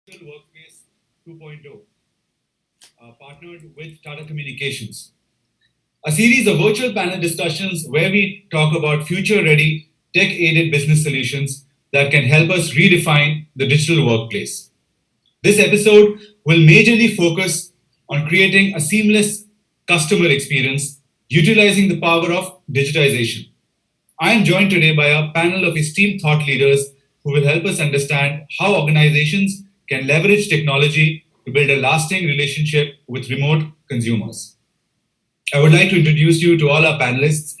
Digital Workplace 2.0, partnered with Tata Communications. A series of virtual panel discussions where we talk about future ready, tech aided business solutions that can help us redefine the digital workplace. This episode will majorly focus on creating a seamless customer experience utilizing the power of digitization. I am joined today by a panel of esteemed thought leaders who will help us understand how organizations can leverage technology to build a lasting relationship with remote consumers. I would like to introduce you to all our panelists.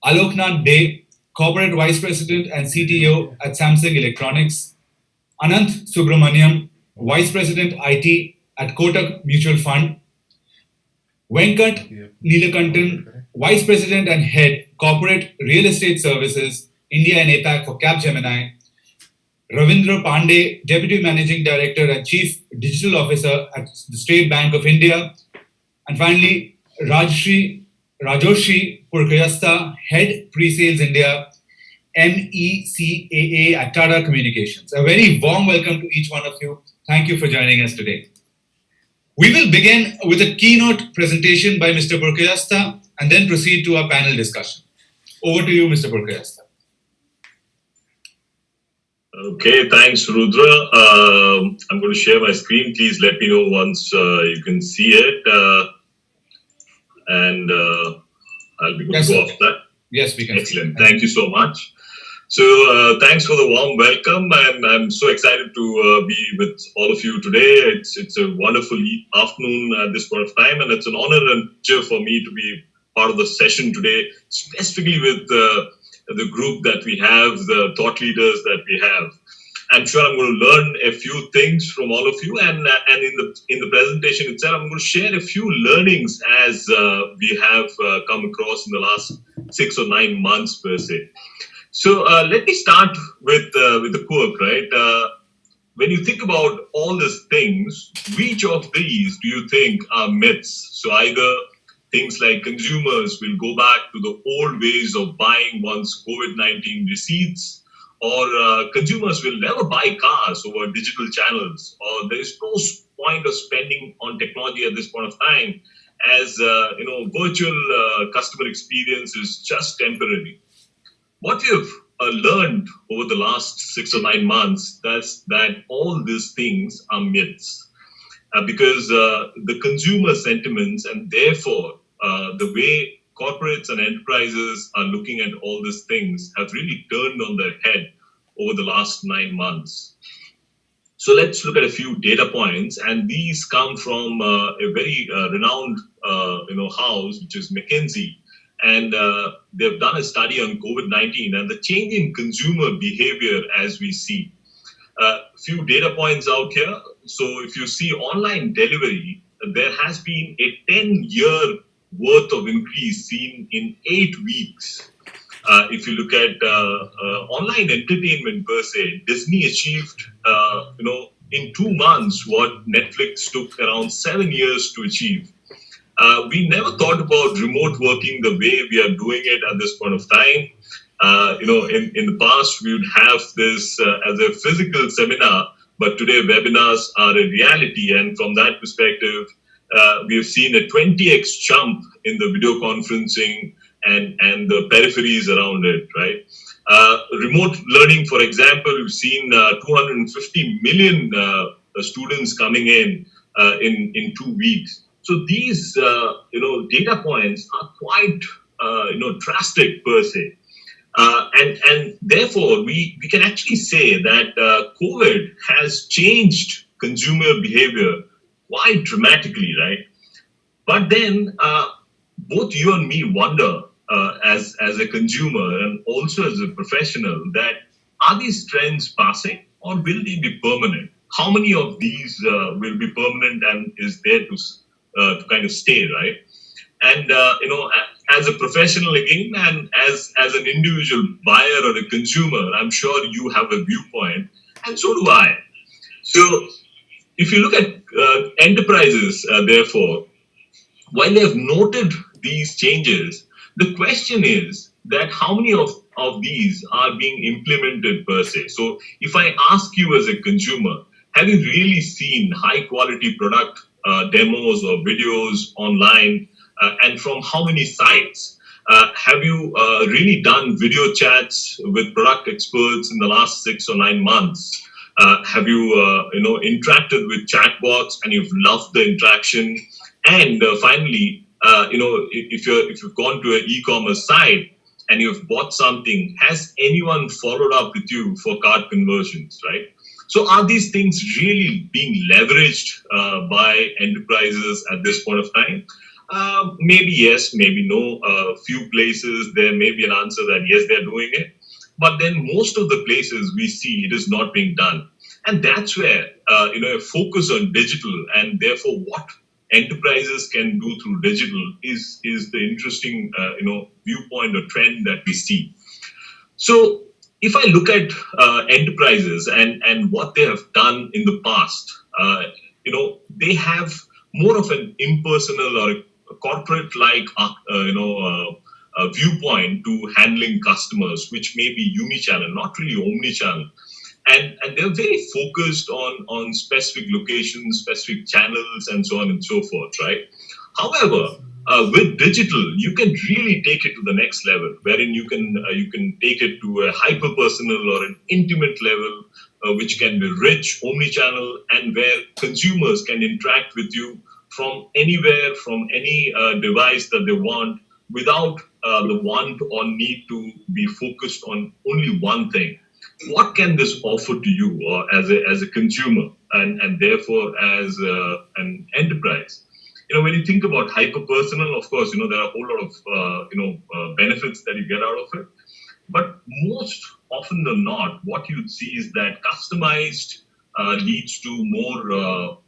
Aloknath Dey, Corporate Vice President and CTO at Samsung Electronics. Anant Subramaniam, Vice President IT at Kotak Mutual Fund. Venkat Neelakantan, Vice President and Head, Corporate Real Estate Services, India and APAC for Capgemini. Ravindra Pandey, Deputy Managing Director and Chief Digital Officer at the State Bank of India. And finally, Rajoshi Purkayastha, Head Pre-Sales India, MECAA at Tata Communications. A very warm welcome to each one of you. Thank you for joining us today. We will begin with a keynote presentation by Mr. Purkayastha and then proceed to our panel discussion. Over to you, Mr. Purkayastha. Okay, thanks, Rudra. I'm going to share my screen. Please let me know once you can see it. And I'll be good to go off that. Yes, we can. Excellent. Thank you so much. So thanks for the warm welcome, and I'm so excited to be with all of you today. It's a wonderful afternoon at this point of time, and it's an honor and pleasure for me to be part of the session today, specifically with the group that we have, the thought leaders that we have. I'm sure I'm going to learn a few things from all of you, and in the presentation itself, I'm going to share a few learnings as we have come across in the last 6 or 9 months per se. So let me start with the quirk, right? When you think about all these things, which of these do you think are myths? So either things like consumers will go back to the old ways of buying once COVID-19 recedes, or consumers will never buy cars over digital channels, or there is no point of spending on technology at this point of time, as virtual customer experience is just temporary. What we've learned over the last 6 or 9 months is that all these things are myths, because the consumer sentiments and therefore the way corporates and enterprises are looking at all these things have really turned on their head over the last 9 months. So let's look at a few data points, and these come from a very renowned house, which is McKinsey. And they've done a study on COVID-19 and the change in consumer behavior as we see. A few data points out here. So if you see online delivery, there has been a 10-year worth of increase seen in 8 weeks. If you look at online entertainment per se, Disney achieved, in 2 months what Netflix took around 7 years to achieve. We never thought about remote working the way we are doing it at this point of time. In the past, we would have this as a physical seminar, but today webinars are a reality. And from that perspective, we have seen a 20x jump in the video conferencing and the peripheries around it, right? Remote learning, for example, we've seen 250 million students coming in 2 weeks. So these, data points are quite, drastic per se. And therefore, we can actually say that COVID has changed consumer behavior quite dramatically, right? But then both you and me wonder as a consumer and also as a professional that are these trends passing or will they be permanent? How many of these will be permanent and is there to kind of stay, right? And, as a professional again, and as an individual buyer or a consumer, I'm sure you have a viewpoint, and so do I. So if you look at enterprises, therefore, while they have noted these changes, the question is that how many of these are being implemented per se. So if I ask you as a consumer, have you really seen high quality product demos or videos online, and from how many sites? Have you really done video chats with product experts in the last 6 or 9 months? Have you interacted with chatbots and you've loved the interaction? And finally, if you've gone to an e-commerce site and you've bought something, has anyone followed up with you for cart conversions, right? So are these things really being leveraged by enterprises at this point of time? Maybe yes, maybe no. A few places there may be an answer that yes, they're doing it. But then most of the places we see it is not being done. And that's where, a focus on digital and therefore what enterprises can do through digital is the interesting, viewpoint or trend that we see. So if I look at enterprises and what they have done in the past, they have more of an impersonal or a corporate-like, viewpoint to handling customers, which may be unichannel, not really omnichannel. And they're very focused on specific locations, specific channels, and so on and so forth, right? However, with digital, you can really take it to the next level, wherein you can take it to a hyper personal or an intimate level, which can be rich, omnichannel, and where consumers can interact with you from anywhere, from any device that they want, without the want or need to be focused on only one thing. What can this offer to you as a consumer and therefore as an enterprise? When you think about hyper personal, of course, there are a whole lot of benefits that you get out of it. But most often than not, what you'd see is that customized leads to more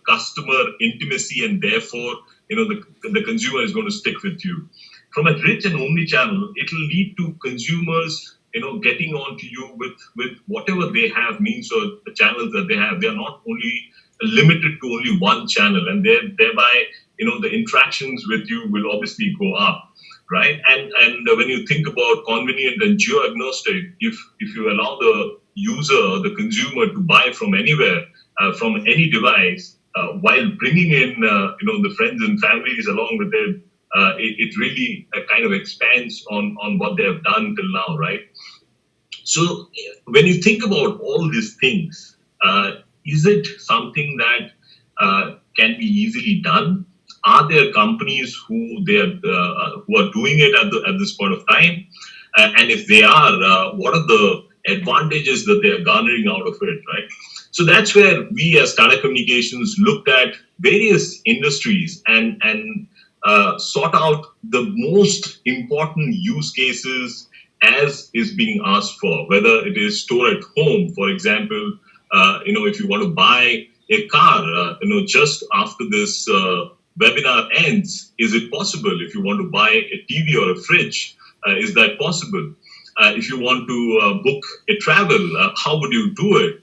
customer intimacy, and therefore the consumer is going to stick with you. From a rich and omni-channel, it'll lead to consumers getting onto you with whatever they have, means or the channels that they have. They are not only limited to only one channel, and thereby the interactions with you will obviously go up, right? And when you think about convenient and geo-agnostic, if you allow the user, the consumer, to buy from anywhere, from any device, while bringing in the friends and families along with it, it really kind of expands on what they have done till now, right? So when you think about all these things, is it something that can be easily done? Are there companies who are doing it at this point of time? And if they are, what are the advantages that they are garnering out of it, right? So that's where we as Tata Communications looked at various industries and sought out the most important use cases as is being asked for, whether it is store at home, for example, if you want to buy a car, just after this webinar ends, is it possible? If you want to buy a TV or a fridge, is that possible? If you want to book a travel, how would you do it?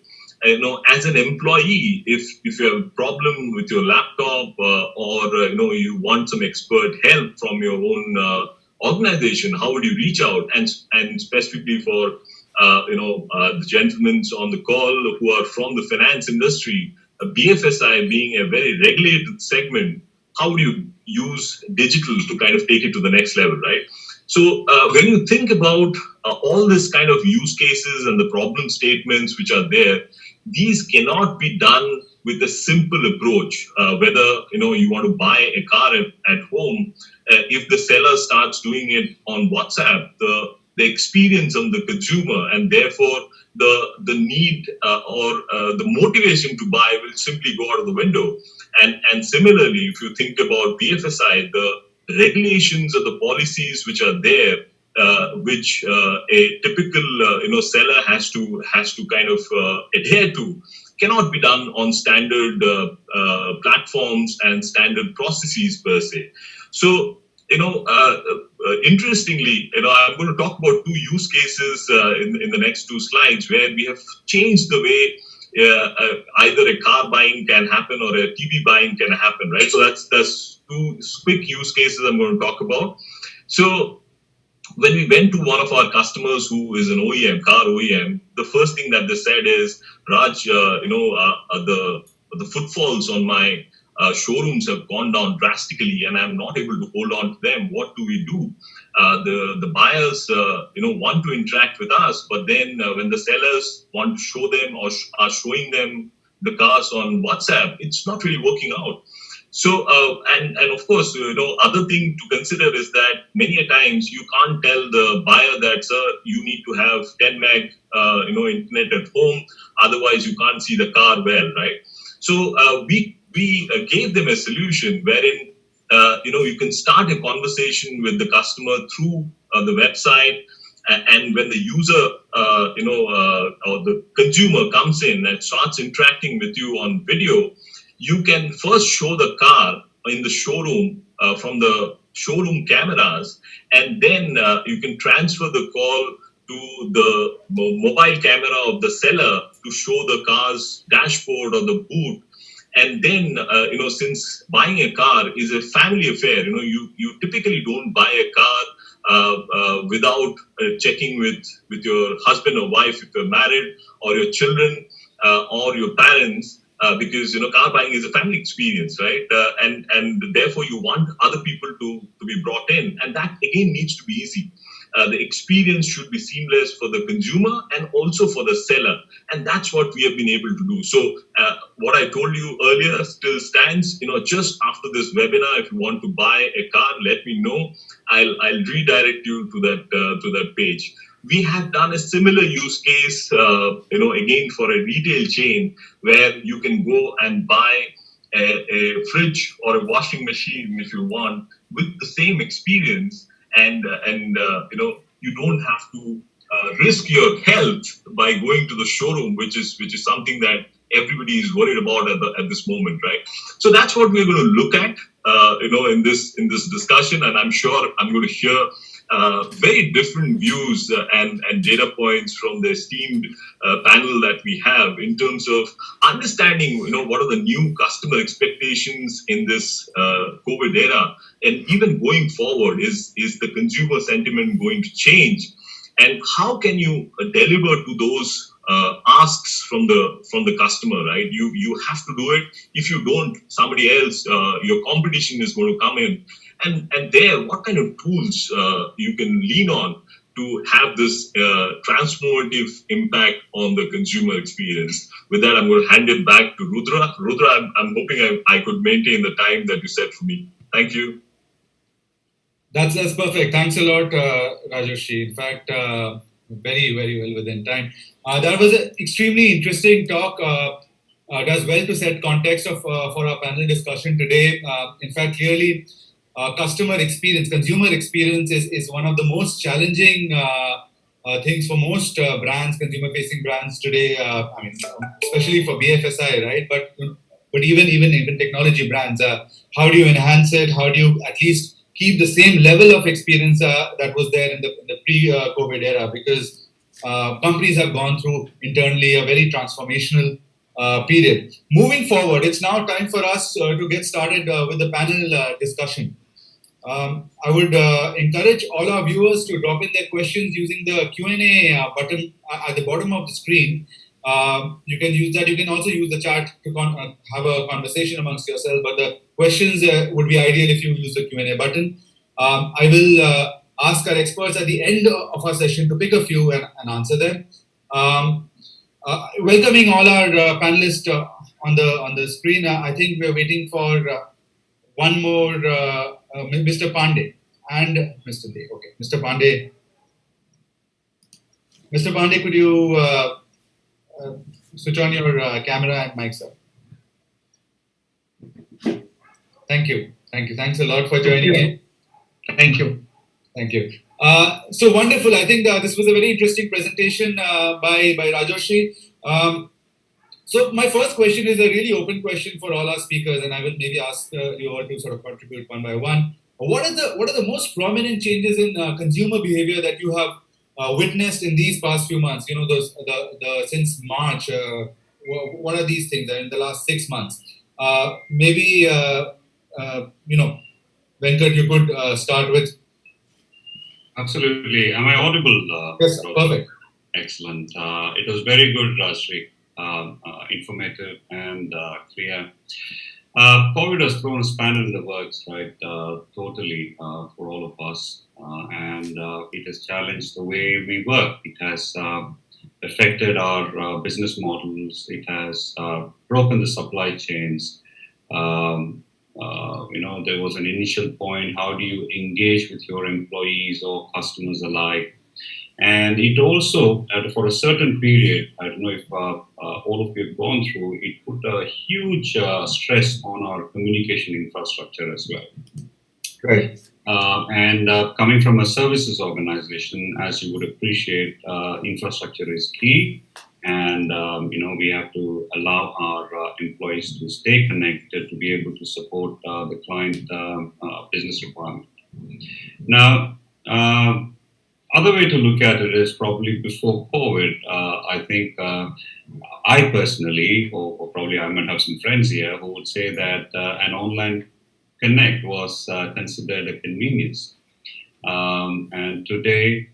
As an employee, if you have a problem with your laptop or you want some expert help from your own organization, how would you reach out? And specifically for the gentlemen on the call who are from the finance industry, BFSI being a very regulated segment, how would you use digital to kind of take it to the next level, right? So when you think about all this kind of use cases and the problem statements which are there, these cannot be done with a simple approach. Whether you want to buy a car at home, if the seller starts doing it on WhatsApp, the experience on the consumer and therefore the need or the motivation to buy will simply go out of the window. And similarly, if you think about BFSI, the regulations or the policies which are there, which a typical seller has to kind of adhere to, cannot be done on standard platforms and standard processes per se. So interestingly, I'm going to talk about two use cases in the next two slides where we have changed the way either a car buying can happen or a TV buying can happen, right? So that's two quick use cases I'm going to talk about. So when we went to one of our customers who is an OEM, car OEM, the first thing that they said is, Raj, the footfalls on my showrooms have gone down drastically, and I'm not able to hold on to them. What do we do? The buyers want to interact with us, but then when the sellers want to show them or are showing them the cars on WhatsApp, it's not really working out. So and of course, other thing to consider is that many a times you can't tell the buyer that, sir, you need to have 10 meg internet at home, otherwise you can't see the car well, right? So we gave them a solution wherein you can start a conversation with the customer through the website, and when the user or the consumer comes in and starts interacting with you on video, you can first show the car in the showroom from the showroom cameras, and then you can transfer the call to the mobile camera of the seller to show the car's dashboard or the boot. And then since buying a car is a family affair, you typically don't buy a car without checking with your husband or wife if you're married, or your children, or your parents, because car buying is a family experience, right? And therefore you want other people to be brought in, and that again needs to be easy. The experience should be seamless for the consumer and also for the seller, and that's what we have been able to do. So what I told you earlier still stands. Just after this webinar, if you want to buy a car, let me know. I'll redirect you to that page. We have done a similar use case, again for a retail chain, where you can go and buy a fridge or a washing machine if you want, with the same experience, and you don't have to risk your health by going to the showroom, which is something that everybody is worried about at this moment, right? So that's what we're going to look at, in this discussion, and I'm sure I'm going to hear very different views and data points from the esteemed panel that we have in terms of understanding, what are the new customer expectations in this COVID era, and even going forward, is the consumer sentiment going to change, and how can you deliver to those asks from the customer, right? You have to do it. If you don't, somebody else, your competition is going to come in, and there, what kind of tools you can lean on to have this transformative impact on the consumer experience. With that, I'm going to hand it back to Rudra. Rudra, I'm hoping I could maintain the time that you set for me. Thank you. That's perfect. Thanks a lot, Rajoshi. In fact, very, very well within time. That was an extremely interesting talk. Does well to set context for our panel discussion today. In fact, clearly, customer experience, consumer experience is one of the most challenging things for most brands, consumer-facing brands today. Especially for BFSI, right? But even technology brands. How do you enhance it? How do you at least keep the same level of experience that was there in the pre-COVID era? Because companies have gone through internally a very transformational period. Moving forward, it's now time for us to get started with the panel discussion. I would encourage all our viewers to drop in their questions using the Q&A button at the bottom of the screen. You can use that. You can also use the chat to have a conversation amongst yourselves, but the questions would be ideal if you use the Q&A button. I will ask our experts at the end of our session to pick a few and answer them. Welcoming all our panelists on the screen. I think we're waiting for one more, Mr. Pandey and Mr. Dey. Okay, Mr. Pandey. Mr. Pandey, could you switch on your camera and mic, sir? Thank you. Thanks a lot for joining in. Thank you. So wonderful. I think this was a very interesting presentation by Rajoshi. So my first question is a really open question for all our speakers, and I will maybe ask you all to sort of contribute one by one. What are the most prominent changes in consumer behavior that you have witnessed in these past few months? Since March. What are these things in the last 6 months? Maybe Venkat, you could start with. Absolutely. Am I audible? Yes, perfect. Excellent. It was very good, Sri. informative and clear. COVID has thrown a spanner in the works, right? Totally for all of us, and it has challenged the way we work. It has affected our business models. It has broken the supply chains. There was an initial point. How do you engage with your employees or customers alike? And it also, for a certain period, I don't know if all of you have gone through, it put a huge stress on our communication infrastructure as well. Right. And coming from a services organization, as you would appreciate, infrastructure is key. And we have to allow our employees to stay connected to be able to support the client business requirement. Now, other way to look at it is probably before COVID. I think I personally, or probably I might have some friends here who would say that an online connect was considered a convenience. And today,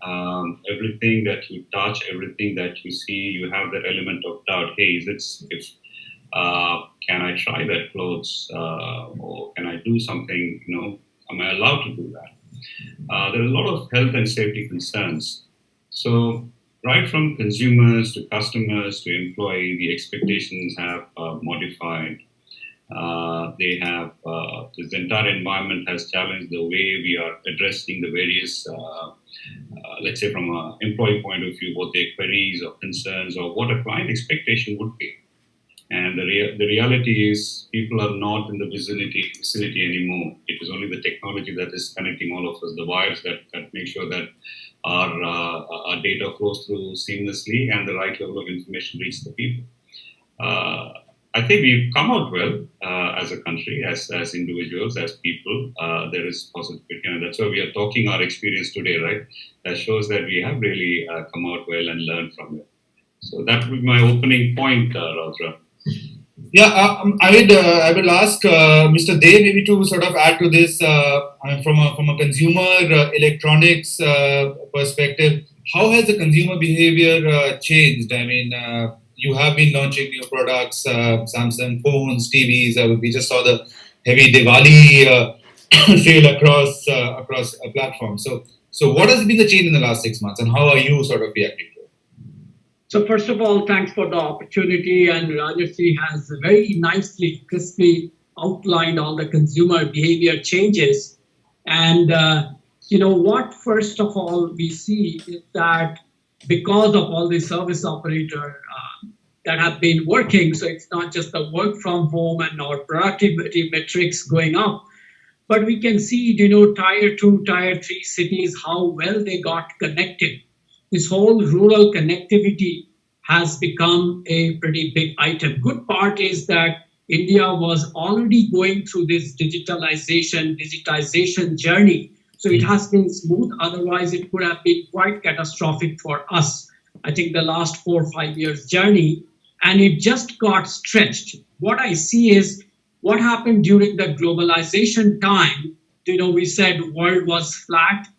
everything that you touch, everything that you see, you have that element of doubt. Hey, is it if can I try that clothes, or can I do something? Am I allowed to do that? There are a lot of health and safety concerns. So, right from consumers to customers to employee, the expectations have modified. They have this entire environment has challenged the way we are addressing the various, let's say, from an employee point of view, what their queries or concerns or what a client expectation would be. And the reality is, people are not in the vicinity anymore. It is only the technology that is connecting all of us, the wires that make sure that our data flows through seamlessly and the right level of information reaches the people. I think we've come out well as a country, as individuals, as people. There is positivity, and that's why we are talking our experience today, right? That shows that we have really come out well and learned from it. So that would be my opening point, Raudra. Yeah, I will ask Mr. Dev maybe to sort of add to this from a consumer electronics perspective. How has the consumer behavior changed? I mean, you have been launching new products, Samsung phones, TVs. We just saw the heavy Diwali sale across a platform. So what has been the change in the last 6 months, and how are you sort of reacting to it? So first of all, thanks for the opportunity. And Rajashri has very nicely, crisply outlined all the consumer behavior changes. And what first of all we see is that because of all the service operator that have been working, so it's not just the work from home and our productivity metrics going up, but we can see, tier 2, tier 3 cities, how well they got connected. This whole rural connectivity has become a pretty big item. Good part is that India was already going through this digitization journey. So it has been smooth. Otherwise, it could have been quite catastrophic for us. I think the last 4 or 5 years journey, and it just got stretched. What I see is what happened during the globalization time. We said world was flat.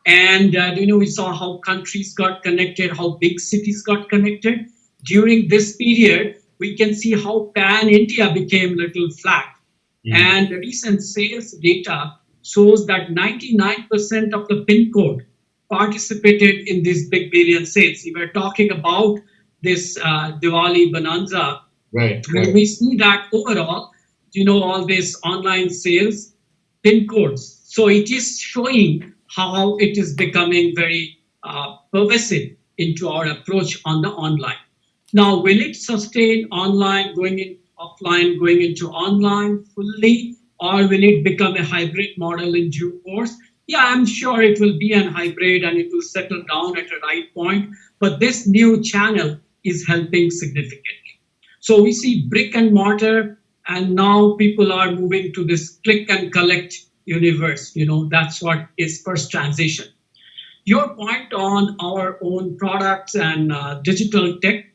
And we saw how countries got connected, how big cities got connected. During this period, we can see how pan-India became little flat. And the recent sales data shows that 99% of the PIN code participated in these big billion sales. We were talking about this Diwali bonanza. Right. And we see that overall, all these online sales, PIN codes. So it is showing how it is becoming very pervasive into our approach on the online. Now, will it sustain online, going in offline, going into online fully, or will it become a hybrid model in due course? Yeah, I'm sure it will be an hybrid and it will settle down at a right point. But this new channel is helping significantly. So we see brick and mortar, and now people are moving to this click and collect universe. That's what is first transition. Your point on our own products and digital tech.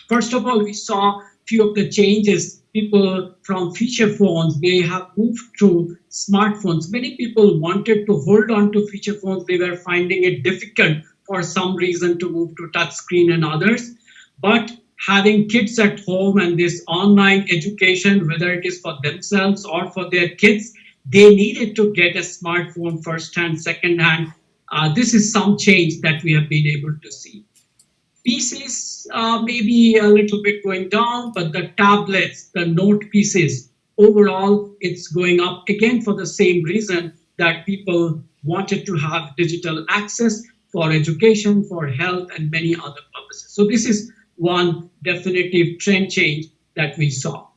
First of all, we saw few of the changes. People from feature phones, they have moved to smartphones. Many people wanted to hold on to feature phones. They were finding it difficult for some reason to move to touch screen and others. But having kids at home and this online education, whether it is for themselves or for their kids, they needed to get a smartphone first hand, second hand. This is some change that we have been able to see. PCs maybe a little bit going down, but the tablets, the note PCs, overall it's going up again for the same reason that people wanted to have digital access for education, for health, and many other purposes. So this is one definitive trend change that we saw.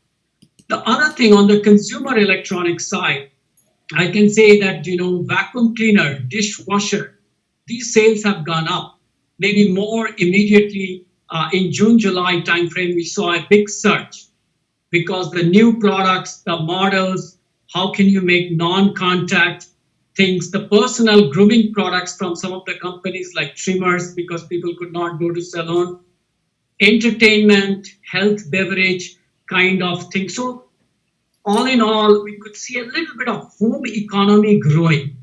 The other thing on the consumer electronics side, I can say that vacuum cleaner, dishwasher, these sales have gone up. Maybe more immediately in June, July timeframe, we saw a big surge because the new products, the models, how can you make non-contact things, the personal grooming products from some of the companies like trimmers because people could not go to salon, entertainment, health, beverage kind of thing. So all in all, we could see a little bit of home economy growing.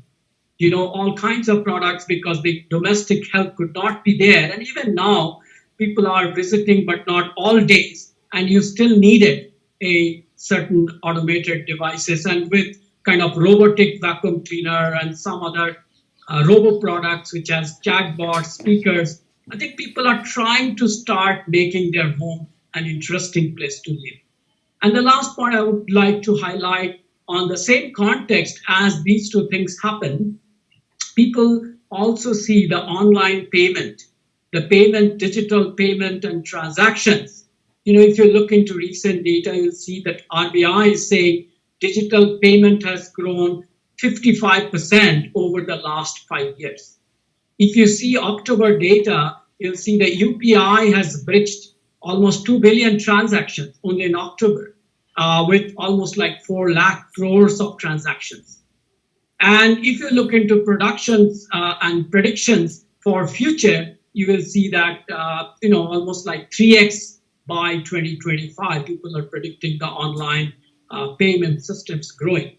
All kinds of products because the domestic help could not be there. And even now, people are visiting, but not all days. And you still needed a certain automated devices. And with kind of robotic vacuum cleaner and some other robo products, which has chatbots, speakers, I think people are trying to start making their home an interesting place to live. And the last point I would like to highlight on the same context as these two things happen, people also see the online payment, the payment, digital payment and transactions. If you look into recent data, you'll see that RBI is saying digital payment has grown 55% over the last 5 years. If you see October data, you'll see the UPI has breached almost 2 billion transactions only in October, with almost like 4 lakh crores of transactions. And if you look into productions and predictions for future, you will see that almost like 3x by 2025. People are predicting the online payment systems growing.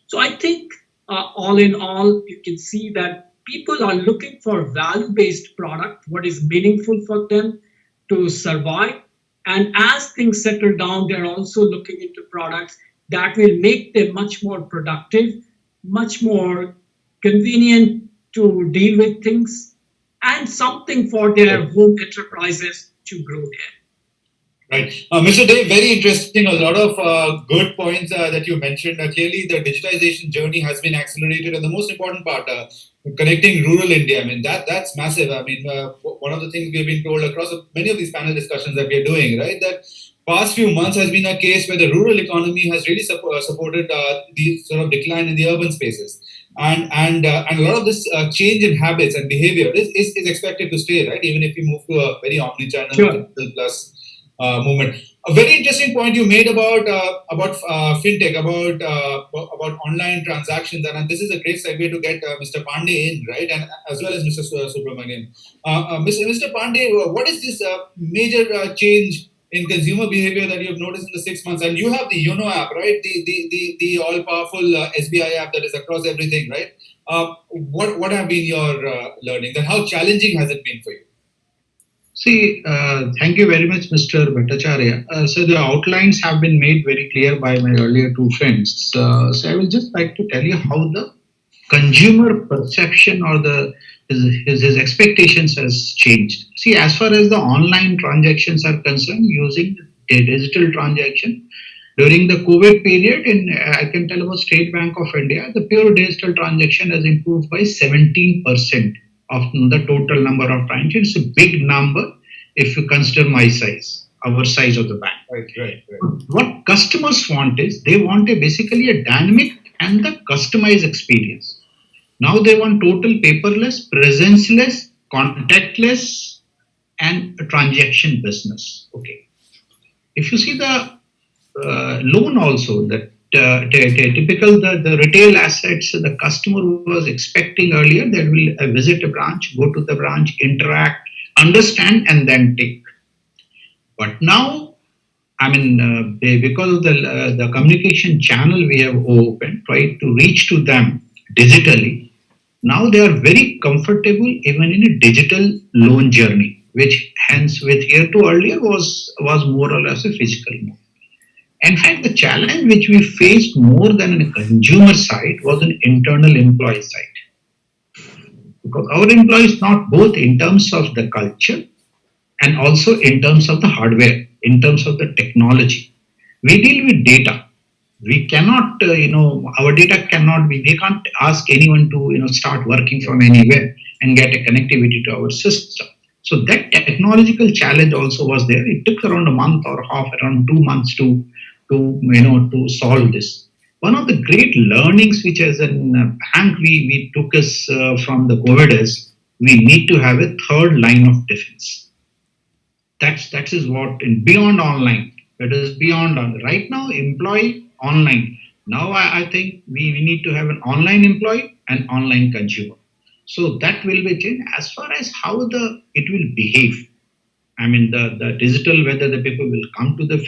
So I think all in all, you can see that people are looking for value-based product, what is meaningful for them to survive. And as things settle down, they're also looking into products that will make them much more productive, much more convenient to deal with things, and something for their home enterprises to grow there. Right. Mr. Dave, very interesting. A lot of good points that you mentioned. Clearly, the digitization journey has been accelerated. And the most important part, connecting rural India, I mean, that's massive. I mean, one of the things we've been told across many of these panel discussions that we're doing, right, that past few months has been a case where the rural economy has really supported the sort of decline in the urban spaces. And a lot of this change in habits and behavior is expected to stay, right, even if we move to a very omni-channel digital plus movement. A very interesting point you made about fintech, about online transactions, and this is a great segue to get Mr. Pandey in, right, and as well as Mr. Subramanian. Mr. Pandey, what is this major change in consumer behavior that you've noticed in the 6 months? And you have the YONO app, right, the all-powerful SBI app that is across everything, right? What have been your learnings, and how challenging has it been for you? See, thank you very much, Mr. Bhattacharya. So the outlines have been made very clear by my earlier two friends. So I will just like to tell you how the consumer perception or his expectations has changed. See, as far as the online transactions are concerned, using the digital transaction, during the COVID period, I can tell about State Bank of India, the pure digital transaction has improved by 17% of the total number of transactions. It's a big number if you consider my size, our size of the bank. Right. What customers want is, they want basically a dynamic and the customized experience. Now they want total paperless, presenceless, contactless, and a transaction business. Okay. If you see the loan also, that typical the retail assets, the customer was expecting earlier that will visit a branch, go to the branch, interact, understand, and then take. But now, I mean, because of the communication channel we have opened, right, to reach to them digitally, now they are very comfortable even in a digital loan journey. which hence with here to earlier was more or less a physical mode. In fact, the challenge which we faced more than on a consumer side was an internal employee side. Because our employees, not both in terms of the culture and also in terms of the hardware, in terms of the technology. We deal with data. We cannot, our data cannot be, we can't ask anyone to, start working from anywhere and get a connectivity to our system. So that technological challenge also was there. It took around a month or half, around 2 months to solve this. One of the great learnings which as a bank we took us from the COVID is we need to have a third line of defense. That is what in beyond online. That is beyond on right now employee online. Now I think we need to have an online employee and online consumer. So that will be changed as far as how the it will behave. I mean, the digital, whether the people will come to the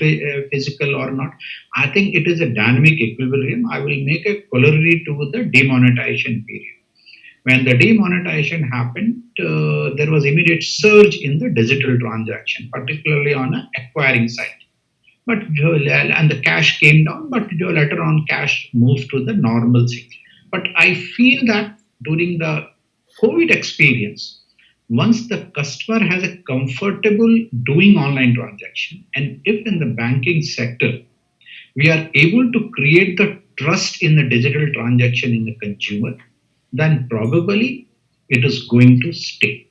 physical or not, I think it is a dynamic equilibrium. I will make a corollary to the demonetization period. When the demonetization happened, there was immediate surge in the digital transaction, particularly on an acquiring side. But and the cash came down, but later on cash moved to the normalcy. But I feel that during the COVID experience, once the customer has a comfortable doing online transaction, and if in the banking sector we are able to create the trust in the digital transaction in the consumer, then probably it is going to stay.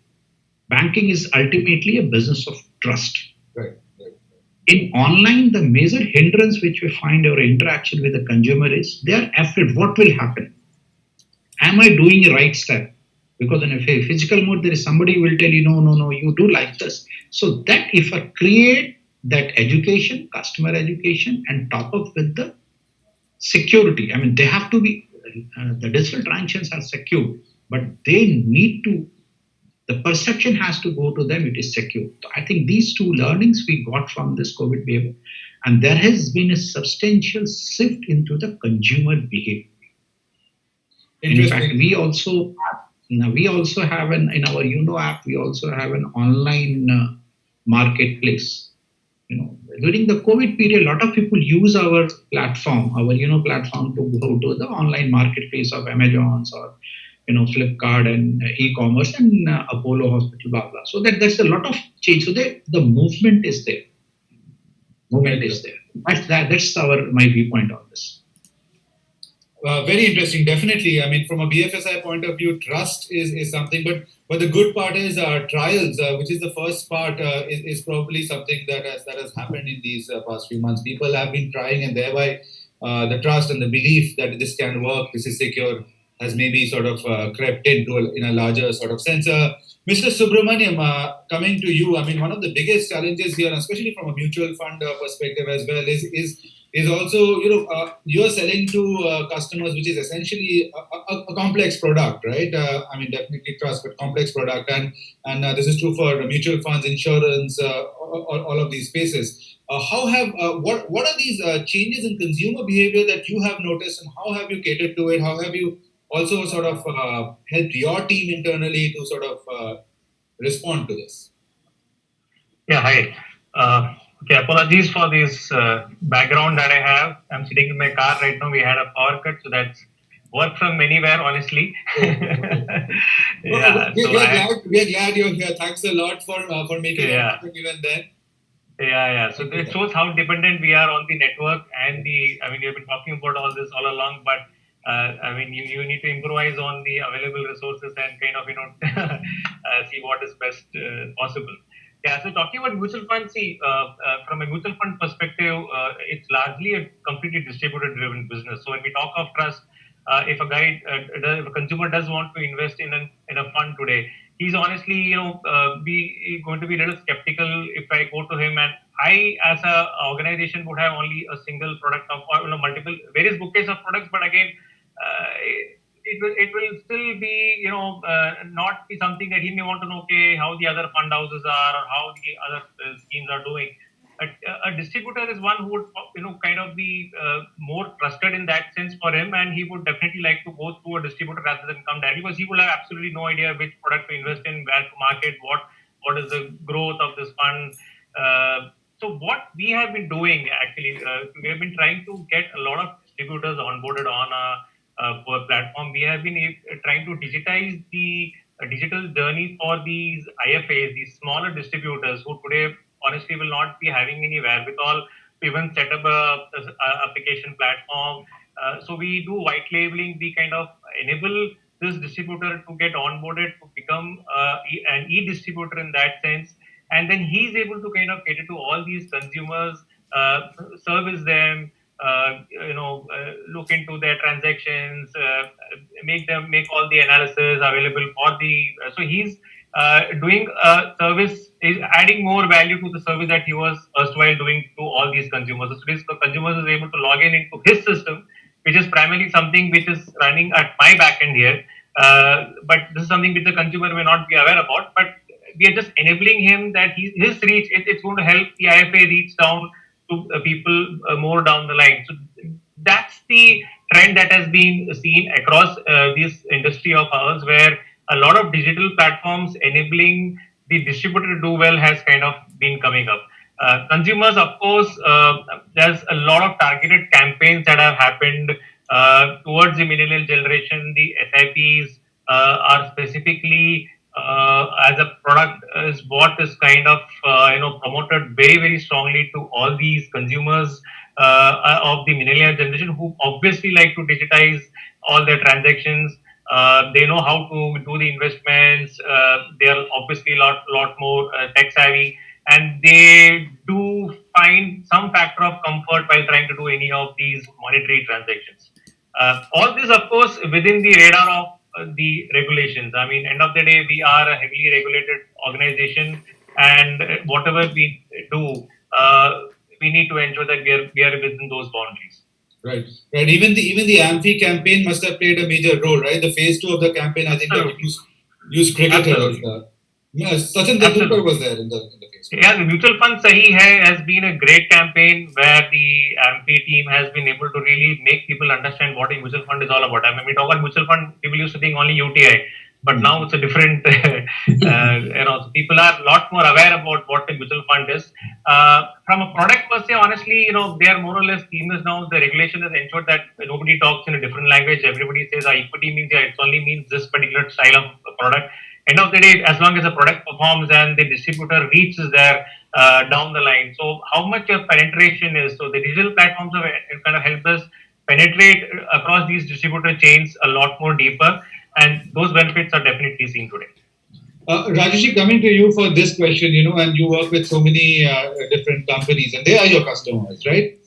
Banking is ultimately a business of trust. Right. In online, the major hindrance which we find our interaction with the consumer is they are afraid what will happen. Am I doing a right step? Because in a physical mode, there is somebody who will tell you, no, you do like this. So that if I create that education, customer education, and top up with the security, I mean, they have to be, the digital transactions are secure, but they need to, the perception has to go to them, it is secure. So I think these two learnings we got from this COVID behavior, and there has been a substantial shift into the consumer behavior. In fact, we also have an in our app. We also have an online marketplace. During the COVID period, a lot of people use our platform, platform to go to the online marketplace of Amazon's or Flipkart and e-commerce and Apollo Hospital, blah blah. So there's a lot of change. So the movement is there. That's my viewpoint on this. Very interesting, definitely. I mean, from a BFSI point of view, trust is something, but the good part is trials, which is the first part, is probably something that has happened in these past few months. People have been trying, and thereby the trust and the belief that this can work, this is secure, has maybe sort of crept in a larger sort of sense. Mr. Subramaniam, coming to you, I mean, one of the biggest challenges here, especially from a mutual fund perspective as well, is also, you're selling to customers, which is essentially a complex product, right? I mean, definitely trust, but complex product. And this is true for mutual funds, insurance, all of these spaces. What are these changes in consumer behavior that you have noticed, and how have you catered to it? How have you also sort of helped your team internally to sort of respond to this? Yeah, hi. Okay, apologies for this background that I have. I'm sitting in my car right now. We had a power cut, so that's work from anywhere, honestly. Yeah, we're glad you're here. Thanks a lot for making it happen even then. Yeah. So it shows how dependent we are on the network and I mean, we've been talking about all this all along, but I mean, you need to improvise on the available resources and kind of, see what is best possible. Yeah, so talking about mutual funds, from a mutual fund perspective, it's largely a completely distributor-driven business. So when we talk of trust, if a consumer does want to invest in a fund today, he's honestly, going to be a little skeptical if I go to him, and I, as a organization, would have only a single product or multiple various bouquets of products, but again, it will still be, not be something that he may want to know, okay, how the other fund houses are or how the other schemes are doing. A distributor is one who would, kind of be more trusted in that sense for him, and he would definitely like to go through a distributor rather than come directly, because he will have absolutely no idea which product to invest in, where to market, what what is the growth of this fund. So what we have been doing actually, we have been trying to get a lot of distributors onboarded on our platform. We have been trying to digitize the digital journey for these IFAs, these smaller distributors who today honestly will not be having any wherewithal to even set up a application platform. So we do white labeling. We kind of enable this distributor to get onboarded to become an e-distributor in that sense, and then he's able to kind of cater to all these consumers, service them, look into their transactions, make all the analysis available for the. So he's doing a service, is adding more value to the service that he was erstwhile doing to all these consumers. So this consumers is able to log in into his system, which is primarily something which is running at my backend here. But this is something which the consumer may not be aware about. But we are just enabling him that his reach, it's going to help the IFA reach down to people more down the line. So that's the trend that has been seen across this industry of ours, where a lot of digital platforms enabling the distributor to do well has kind of been coming up. Consumers, of course, there's a lot of targeted campaigns that have happened towards the millennial generation. The SIPs are specifically as a product is what is kind of promoted very, very strongly to all these consumers of the millennial generation, who obviously like to digitize all their transactions. They know how to do the investments. They are obviously a lot more tech savvy, and they do find some factor of comfort while trying to do any of these monetary transactions. All this, of course, within the radar of the regulations. I mean, end of the day, we are a heavily regulated organization, and whatever we do, we need to ensure that we are within those boundaries. Right, right. Even the Amphi campaign must have played a major role, right? The phase 2 of the campaign, I think, that used cricketers. Sachin Tendulkar was there in the phase 2. Yeah, the Mutual Fund Sahi Hai has been a great campaign where the Amphi team has been able to really make people understand what a mutual fund is all about. I mean, we talk about mutual fund, people used to think only UTI, but now it's a different, so people are a lot more aware about what the mutual fund is. From a product per se, honestly, they are more or less seamless now. The regulation has ensured that nobody talks in a different language. Everybody says equity means, it only means this particular style of product. End of the day, as long as the product performs and the distributor reaches there down the line. So how much your penetration is. So the digital platforms have kind of helped us penetrate across these distributor chains a lot more deeper. And those benefits are definitely seen today. Rajesh, coming to you for this question, and you work with so many different companies, and they are your customers, right?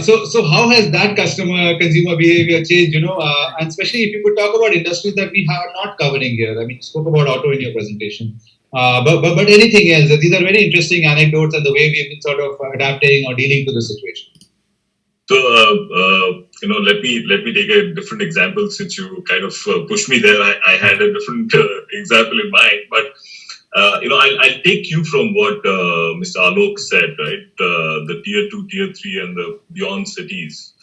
So how has that consumer behavior changed, and especially if you could talk about industries that we are not covering here. I mean, you spoke about auto in your presentation, but anything else? These are very interesting anecdotes and the way we have been sort of adapting or dealing to the situation. So, let me take a different example since you kind of pushed me there. I had a different example in mind, but I'll take you from what Mr. Alok said, right? The tier 2, tier 3, and the beyond cities.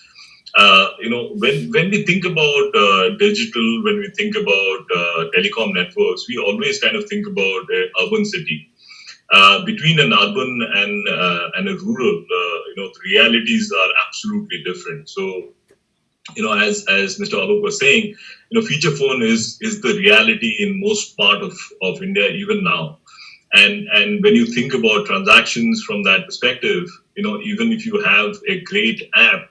When we think about digital, when we think about telecom networks, we always kind of think about an urban city. Between an urban and a rural, the realities are absolutely different. So, as Mr. Alok was saying, feature phone is the reality in most part of India even now. And when you think about transactions from that perspective, even if you have a great app,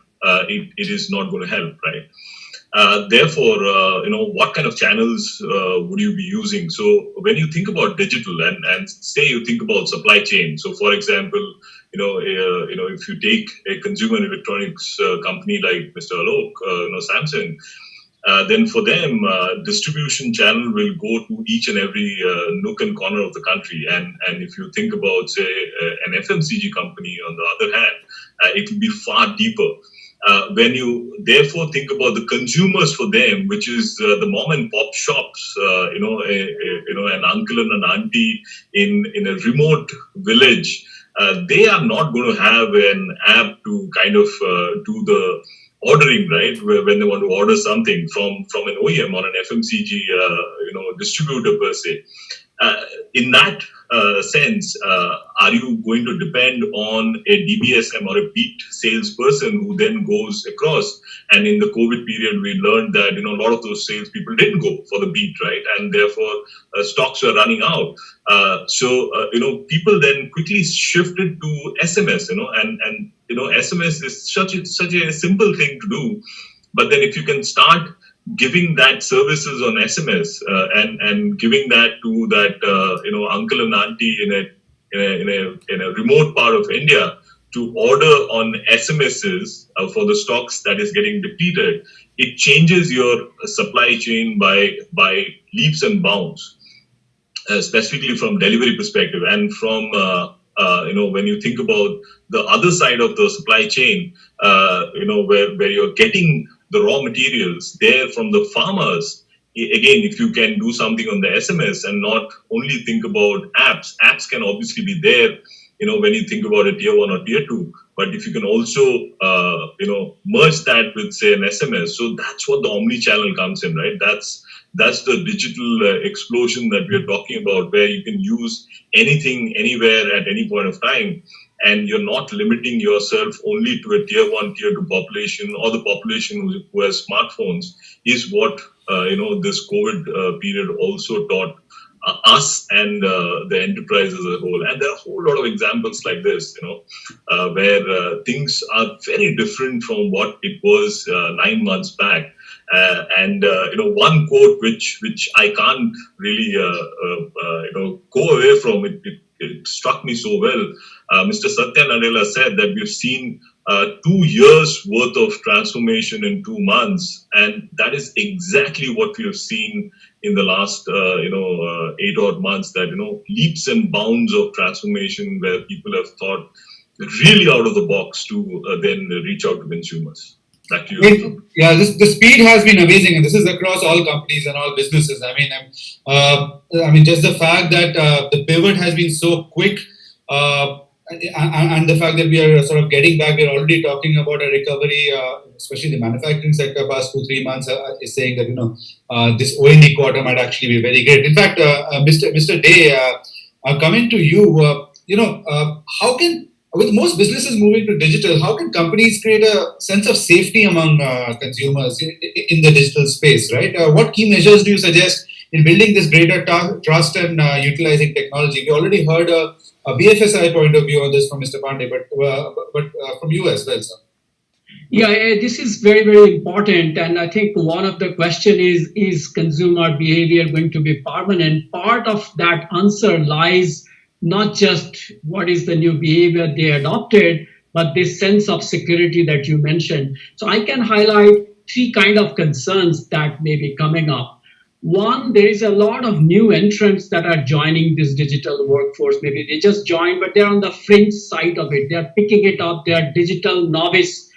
it is not going to help, right? Therefore, what kind of channels would you be using? So when you think about digital and say you think about supply chain. So for example, if you take a consumer electronics company like Mr. Alok, Samsung, then for them, distribution channel will go to each and every nook and corner of the country. And if you think about, say, an FMCG company, on the other hand, it will be far deeper. When you therefore think about the consumers for them, which is the mom and pop shops, an uncle and an auntie in a remote village, they are not going to have an app to kind of do the ordering, right? When they want to order something from an OEM or an FMCG, distributor per se. In that sense, are you going to depend on a DBSM or a beat salesperson who then goes across? And in the COVID period, we learned that a lot of those salespeople didn't go for the beat, right? And therefore, stocks were running out. People then quickly shifted to SMS. SMS is such a simple thing to do, but then if you can start giving that services on SMS and giving that to that uncle and auntie in a remote part of India to order on SMSs for the stocks that is getting depleted, it changes your supply chain by leaps and bounds, specifically from delivery perspective and from when you think about the other side of the supply chain, where you're getting the raw materials there from the farmers. Again, if you can do something on the SMS and not only think about apps can obviously be there, when you think about a tier 1 or tier 2, but if you can also merge that with, say, an SMS, so that's what the omni-channel comes in, right? That's the digital explosion that we're talking about, where you can use anything anywhere at any point of time, and you're not limiting yourself only to a tier 1, tier 2 population or the population who has smartphones, is what this COVID period also taught us and the enterprise as a whole. And there are a whole lot of examples like this, where things are very different from what it was 9 months back. One quote which I can't really go away from, it struck me so well. Mr. Satya Nadella said that we've seen 2 years worth of transformation in 2 months, and that is exactly what we have seen in the last 8 odd months. That leaps and bounds of transformation, where people have thought really out of the box to then reach out to consumers. Back to you. Yeah, the speed has been amazing, and this is across all companies and all businesses. I mean, just the fact that the pivot has been so quick, and the fact that we are sort of getting back. We're already talking about a recovery, especially the manufacturing sector. Past 2-3 months is saying that this O&D quarter might actually be very great. In fact, Mr. Day, coming to you, how can, with most businesses moving to digital, how can companies create a sense of safety among consumers in the digital space, right? What key measures do you suggest in building this greater trust and utilizing technology? We already heard a BFSI point of view on this from Mr. Pandey, but from you as well, sir. Yeah, this is very, very important. And I think one of the question is consumer behavior going to be permanent? Part of that answer lies not just what is the new behavior they adopted, but this sense of security that you mentioned. So I can highlight 3 kind of concerns that may be coming up. One, there is a lot of new entrants that are joining this digital workforce. Maybe they just joined, but they're on the fringe side of it. They're picking it up. They're digital novice,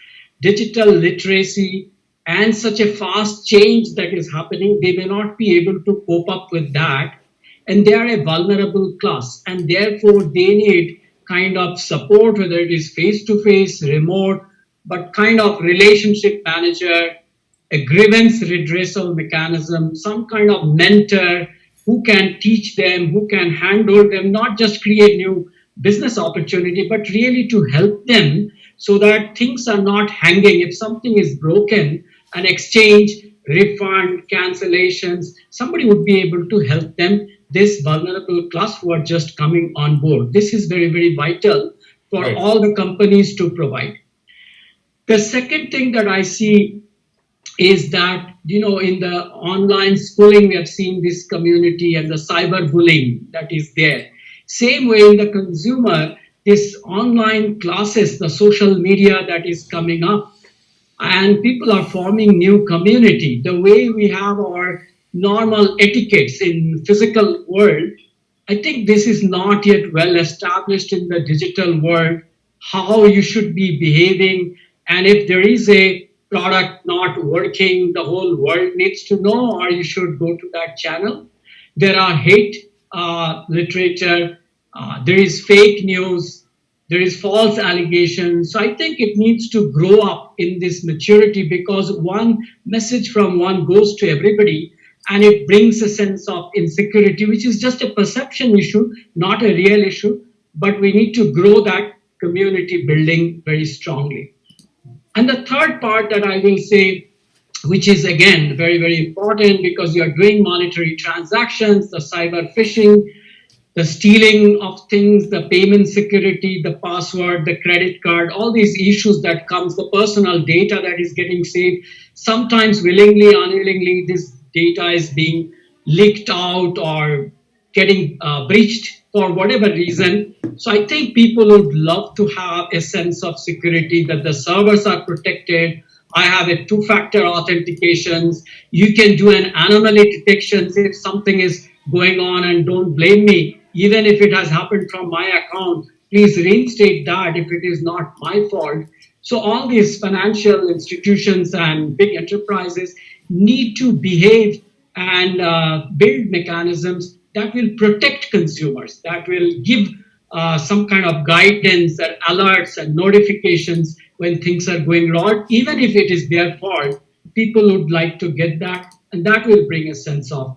digital literacy, and such a fast change that is happening. They may not be able to cope up with that. And they are a vulnerable class. And therefore, they need kind of support, whether it is face-to-face, remote, but kind of relationship manager, a grievance redressal mechanism, some kind of mentor who can teach them, who can handle them, not just create new business opportunity, but really to help them so that things are not hanging. If something is broken, an exchange, refund, cancellations, somebody would be able to help them, this vulnerable class who are just coming on board. This is very, very vital for all the companies to provide. The second thing that I see is that, in the online schooling, we have seen this community and the cyberbullying that is there. Same way in the consumer, this online classes, the social media that is coming up, and people are forming new community. The way we have our normal etiquettes in physical world, I think this is not yet well established in the digital world, how you should be behaving. And if there is a product not working, the whole world needs to know, or you should go to that channel. There are hate literature, there is fake news, there is false allegations. So I think it needs to grow up in this maturity, because one message from one goes to everybody. and it brings a sense of insecurity, which is just a perception issue, not a real issue. But we need to grow that community building very strongly. And the third part that I will say, which is again very, very important because you are doing monetary transactions, the cyber phishing, the stealing of things, the payment security, the password, the credit card, all these issues that comes, the personal data that is getting saved. Sometimes willingly, unwillingly, this data is being leaked out or getting breached for whatever reason. So I think people would love to have a sense of security that the servers are protected. I have a two-factor authentications. You can do an anomaly detections if something is going on, and don't blame me. Even if it has happened from my account, please reinstate that if it is not my fault. So all these financial institutions and big enterprises need to behave and build mechanisms that will protect consumers, that will give some kind of guidance and alerts and notifications when things are going wrong, even if it is their fault. People would like to get that, and that will bring a sense of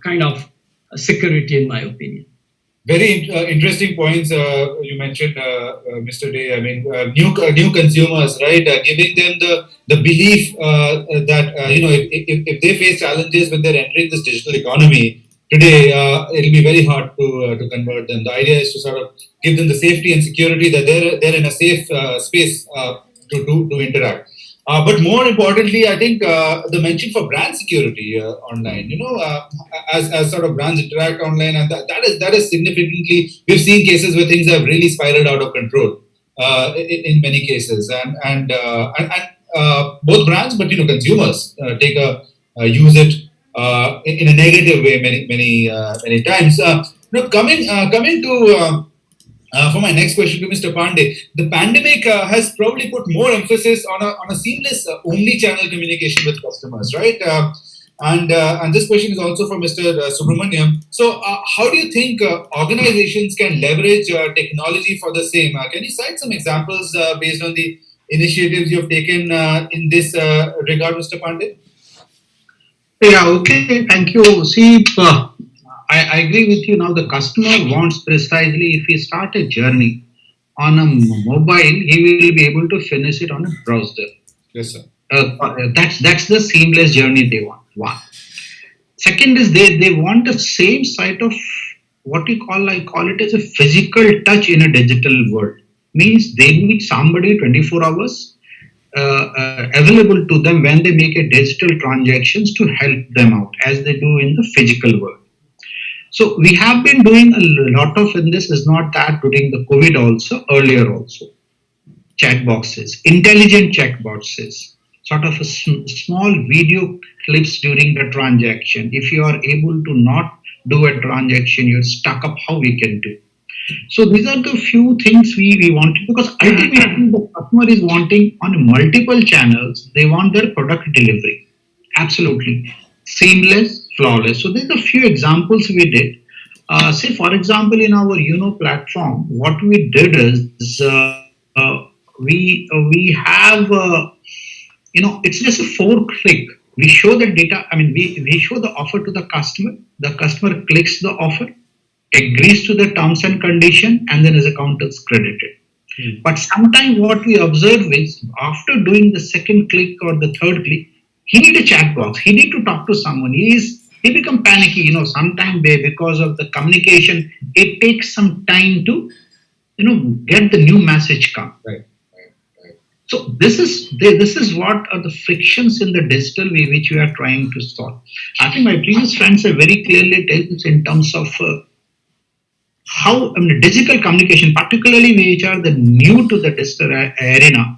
kind of security, in my opinion. Very interesting points you mentioned, Mr. Day. I mean, new consumers, right? Giving them the belief that if they face challenges when they're entering this digital economy today, it'll be very hard to convert them. The idea is to sort of give them the safety and security that they're in a safe space to interact. But more importantly, I think the mention for brand security online, as sort of brands interact online, and that is significantly. We've seen cases where things have really spiraled out of control in many cases, and both brands, but consumers take use it in a negative way many times. Coming to for my next question to Mr. Pandey, the pandemic has probably put more emphasis on a seamless omni-channel communication with customers, right? And this question is also for Mr. Subramaniam. So, how do you think organizations can leverage technology for the same? Can you cite some examples based on the initiatives you have taken in this regard, Mr. Pandey? Yeah, okay, thank you. See, I agree with you. Now, the customer wants precisely if he start a journey on a mobile, he will be able to finish it on a browser. Yes, sir. That's the seamless journey they want. One. Second is they want the same side of what I call it as a physical touch in a digital world. Means they need somebody 24 hours available to them when they make a digital transactions to help them out as they do in the physical world. So we have been doing a lot of in this is not that during the COVID also, earlier also. Chat boxes, intelligent chat boxes, sort of a small video clips during the transaction. If you are able to not do a transaction, you're stuck up how we can do. So these are the few things we wanted because ultimately the customer is wanting on multiple channels, they want their product delivery. Absolutely. Seamless, flawless. So there's a few examples we did. Say, for example, in our platform, what we did is we have it's just a 4-click. We show the data. I mean, we show the offer to the customer. The customer clicks the offer, agrees to the terms and condition, and then his account is credited. But sometimes what we observe is after doing the second click or the third click, he need a chat box. He need to talk to someone. He become panicky. Sometimes because of the communication, it takes some time to get the new message come. Right. So this is what are the frictions in the digital way which we are trying to solve. I think my previous friends have very clearly told this in terms of how digital communication, particularly which are the new to the digital arena.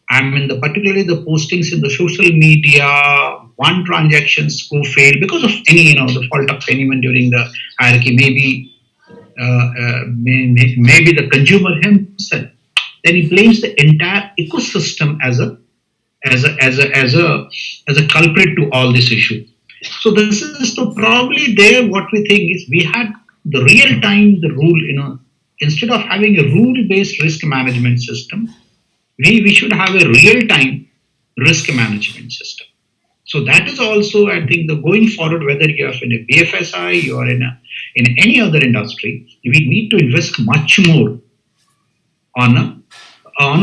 I mean, particularly the postings in the social media, one transactions go fail because of any, the fault of anyone during the hierarchy. Maybe the consumer himself. Then he blames the entire ecosystem as a culprit to all this issue. So this is probably there. What we think is we had the real time, the rule. Instead of having a rule-based risk management system, we should have a real-time risk management system. So that is also, I think, the going forward, whether you are in a BFSI, you are in any other industry, we need to invest much more on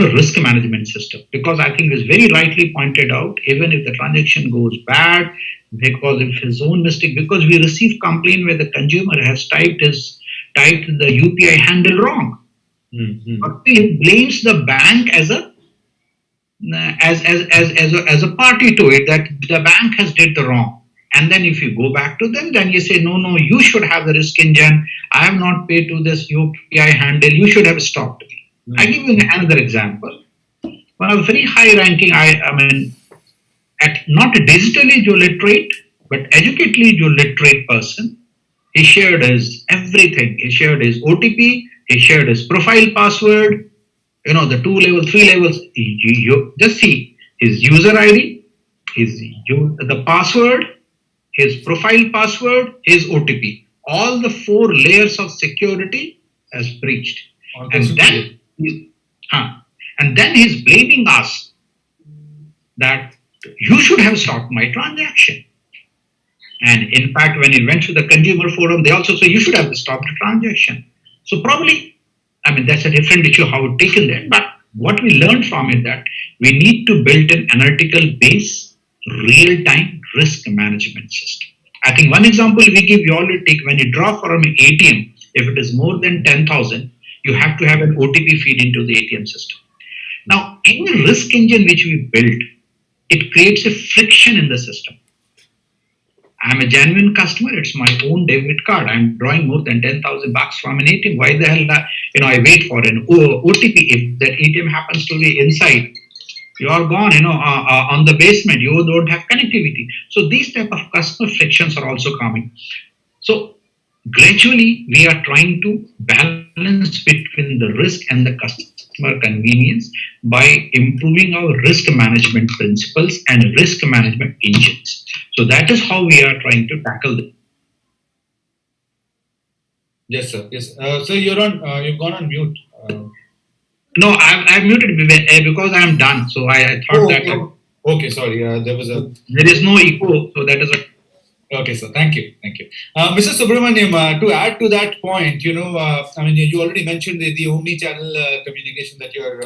a risk management system, because I think it's very rightly pointed out, even if the transaction goes bad because of his own mistake, because we receive complaint where the consumer has typed the UPI handle wrong, but he blames the bank as a party to it, that the bank has did the wrong. And then if you go back to them, then you say, no, no, you should have the risk engine. I have not paid to this UPI handle. You should have stopped me. I give you another example. One of very high ranking, I mean, at not a digitally literate, but educatedly literate person, he shared his everything. He shared his OTP. He shared his profile password. The 2 level, 3 levels. You just see his user ID, the password, his profile password, his OTP. All the 4 layers of security has breached, and then, huh, and then he's blaming us that you should have stopped my transaction. And in fact, when he went to the consumer forum, they also say you should have stopped the transaction. So probably, I mean, that's a different issue how it's taken there. But what we learned from it that we need to build an analytical base, real-time risk management system. I think one example we give, you already take when you draw from an ATM, if it is more than 10,000, you have to have an OTP feed into the ATM system. Now, any risk engine which we build, it creates a friction in the system. I'm a genuine customer. It's my own debit card. I'm drawing more than 10,000 bucks from an ATM. Why the hell, I wait for an OTP. If that ATM happens to be inside, you are gone, on the basement. You don't have connectivity. So these type of customer frictions are also coming. So gradually, we are trying to balance between the risk and the customer convenience by improving our risk management principles and risk management engines. So that is how we are trying to tackle this. Yes, sir. Yes. So you're on. You've gone on mute. No, I've muted because I am done. So I thought that Okay, sorry. There was a. there is no echo. So that is a. Okay, sir. Thank you. Thank you. Mr. Subramaniam, to add to that point, I mean, you already mentioned the omni-channel communication that you're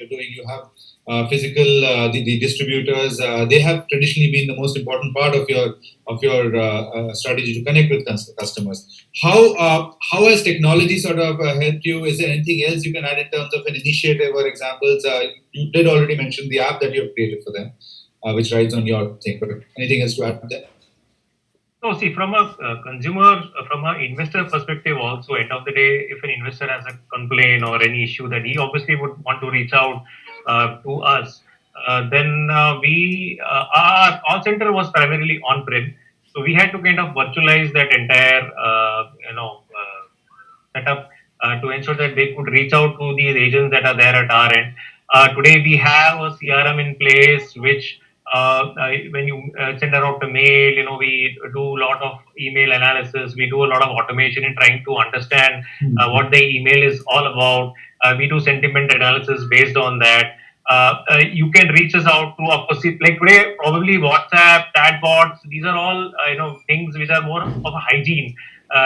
doing. You have physical, the distributors. They have traditionally been the most important part of your strategy to connect with customers. How has technology sort of helped you? Is there anything else you can add in terms of an initiative or examples? You did already mention the app that you have created for them, which rides on your thing. But anything else to add there? No, see, from a consumer, from an investor perspective, also, end of the day, if an investor has a complaint or any issue that he obviously would want to reach out to us, then our call center was primarily on-prem, so we had to kind of virtualize that entire, setup to ensure that they could reach out to these agents that are there at our end. Today, we have a CRM in place, which when you send out a mail, we do a lot of email analysis. We do a lot of automation in trying to understand what the email is all about. We do sentiment analysis based on that. You can reach us out to opposite, like today, probably WhatsApp, chatbots. These are all things which are more of a hygiene.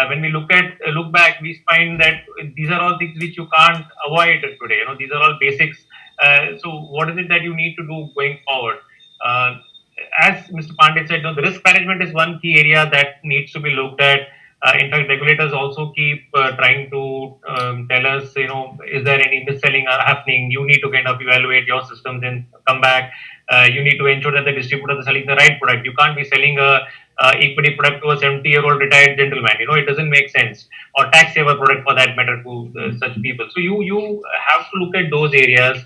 When we look back, we find that these are all things which you can't avoid today. These are all basics. So what is it that you need to do going forward? Uh, as Mr. Pandit said, the risk management is one key area that needs to be looked at. In fact, regulators also keep trying to tell us, is there any mis-selling happening? You need to kind of evaluate your systems and come back. You need to ensure that the distributors are selling the right product. You can't be selling a equity product to a 70-year-old retired gentleman. It doesn't make sense. Or tax saver product for that matter to such people. So you have to look at those areas.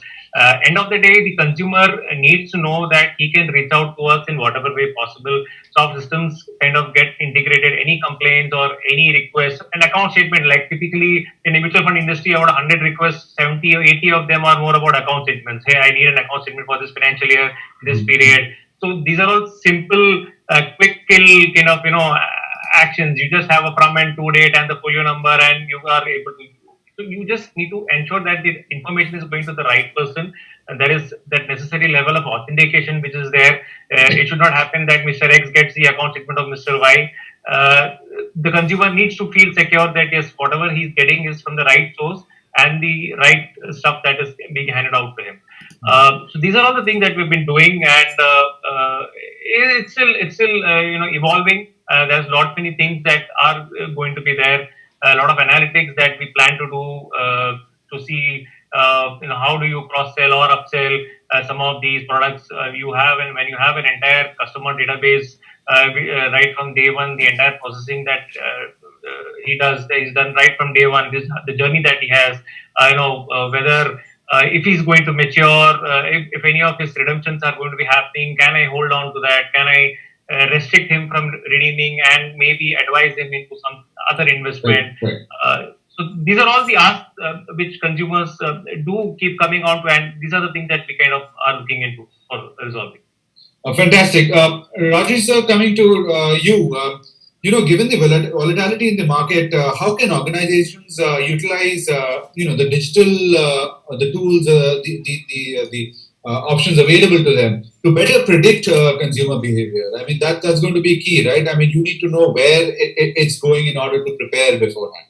End of the day, the consumer needs to know that he can reach out to us in whatever way possible. So our systems kind of get integrated. Any complaints or any requests, an account statement, like typically in the mutual fund industry, about 100 requests, 70 or 80 of them are more about account statements. Hey, I need an account statement for this financial year, this period. So these are all simple, quick kill kind of actions. You just have a from and to date and the folio number, and you are able to So you just need to ensure that the information is going to the right person, and there is that necessary level of authentication which is there. It should not happen that Mr. X gets the account statement of Mr. Y. The consumer needs to feel secure that yes, whatever he's getting is from the right source and the right stuff that is being handed out to him. So these are all the things that we've been doing, and it's still evolving. There's lot many things that are going to be there. A lot of analytics that we plan to do to see how do you cross sell or upsell some of these products you have, and when you have an entire customer database right from day one, the entire processing that he does is done right from day one. This the journey that he has. Whether if he's going to mature, if any of his redemptions are going to be happening, can I hold on to that? Can I restrict him from redeeming and maybe advise him into some other investment? So these are all the asks which consumers do keep coming on to, and these are the things that we kind of are looking into for resolving. Fantastic. Rajesh, sir, coming to you. Given the volatility in the market, how can organizations utilize, the digital, the tools, the options available to them to better predict consumer behavior? I mean, that's going to be key, right? I mean, you need to know where it's going in order to prepare beforehand.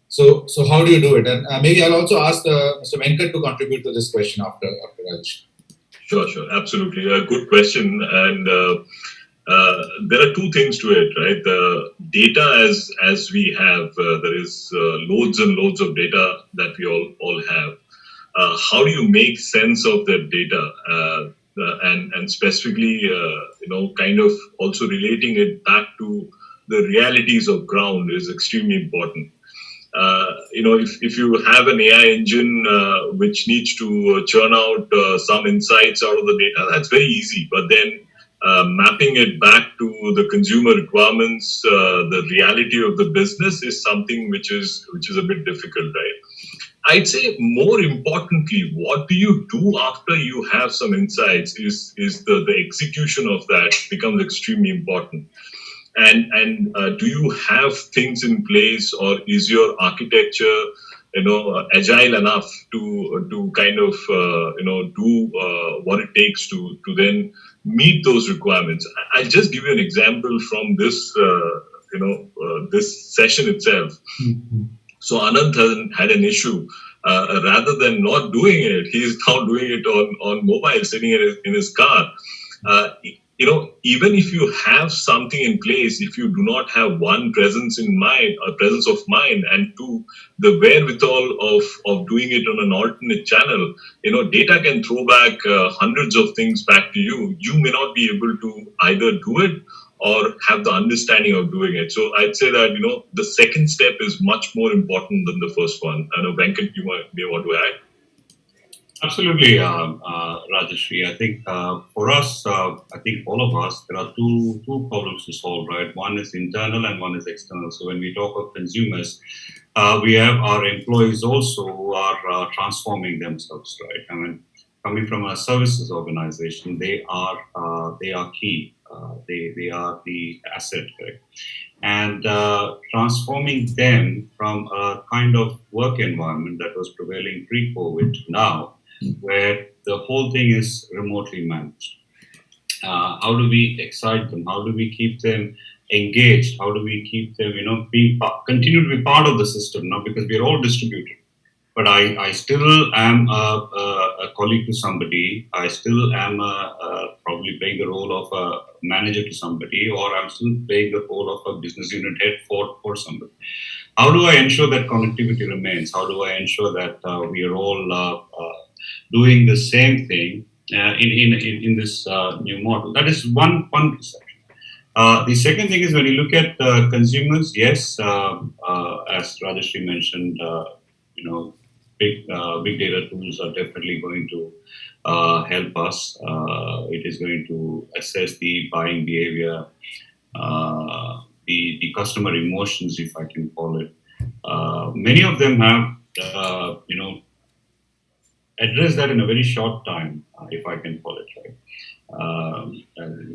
So how do you do it? And maybe I'll also ask Mr. Venkat to contribute to this question after Rajesh. Sure, absolutely. A good question. And there are two things to it, right? The data as we have, there is loads and loads of data that we all have. How do you make sense of that data? And specifically, kind of also relating it back to the realities of ground is extremely important. If you have an AI engine which needs to churn out some insights out of the data, that's very easy. But then mapping it back to the consumer requirements, the reality of the business is something which is a bit difficult, right? I'd say more importantly, what do you do after you have some insights is the execution of that becomes extremely important. And do you have things in place, or is your architecture agile enough to kind of do what it takes to then meet those requirements? I'll just give you an example from this this session itself. Mm-hmm. So Anand had an issue. Rather than not doing it, he is now doing it on mobile, sitting in his car. Even if you have something in place, if you do not have one, presence of mind, and two, the wherewithal of doing it on an alternate channel, data can throw back hundreds of things back to you. You may not be able to either do it or have the understanding of doing it. So I'd say that, the second step is much more important than the first one. I know, Venkat, you may want to add. Absolutely, Rajeshri. I think for us, I think all of us, there are two problems to solve, right? One is internal and one is external. So when we talk of consumers, we have our employees also who are transforming themselves, right? I mean, coming from a services organization, they are key. They are the asset, right? And transforming them from a kind of work environment that was prevailing pre-COVID to now, where the whole thing is remotely managed. How do we excite them? How do we keep them engaged? How do we keep them, continue to be part of the system now? Because we are all distributed. But I still am a colleague to somebody. I still am probably playing the role of a manager to somebody, or I'm still playing the role of a business unit head for somebody. How do I ensure that connectivity remains? How do I ensure that we are all doing the same thing in this new model? That is one perception. The second thing is, when you look at consumers, yes, as Rajeshri mentioned, big data tools are definitely going to help us. It is going to assess the buying behavior, the customer emotions, if I can call it. Many of them have, addressed that in a very short time, if I can call it, right.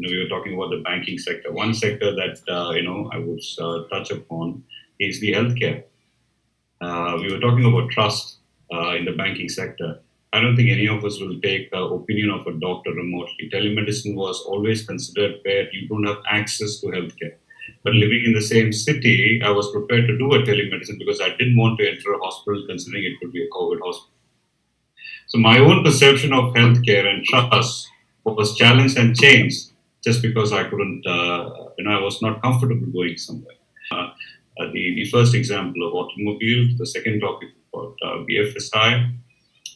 We were talking about the banking sector. One sector that I would touch upon is the healthcare. we were talking about trust in the banking sector. I don't think any of us will take the opinion of a doctor remotely. Telemedicine was always considered where you don't have access to healthcare. But living in the same city, I was prepared to do a telemedicine because I didn't want to enter a hospital considering it could be a COVID hospital. So my own perception of healthcare and trust was challenged and changed just because I couldn't, I was not comfortable going somewhere. The first example of automobile, the second topic about BFSI,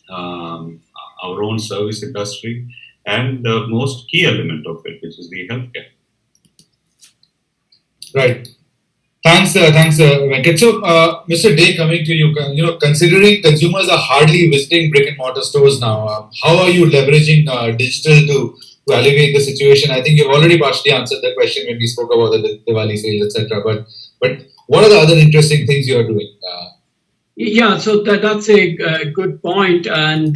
our own service industry, and the most key element of it, which is the healthcare. Right. Thanks, Venkat. So, Mr. Day, coming to you, considering consumers are hardly visiting brick and mortar stores now, how are you leveraging digital to alleviate the situation? I think you've already partially answered the question when we spoke about the Diwali sales, etc. But what are the other interesting things you are doing? Yeah, so that's a good point, and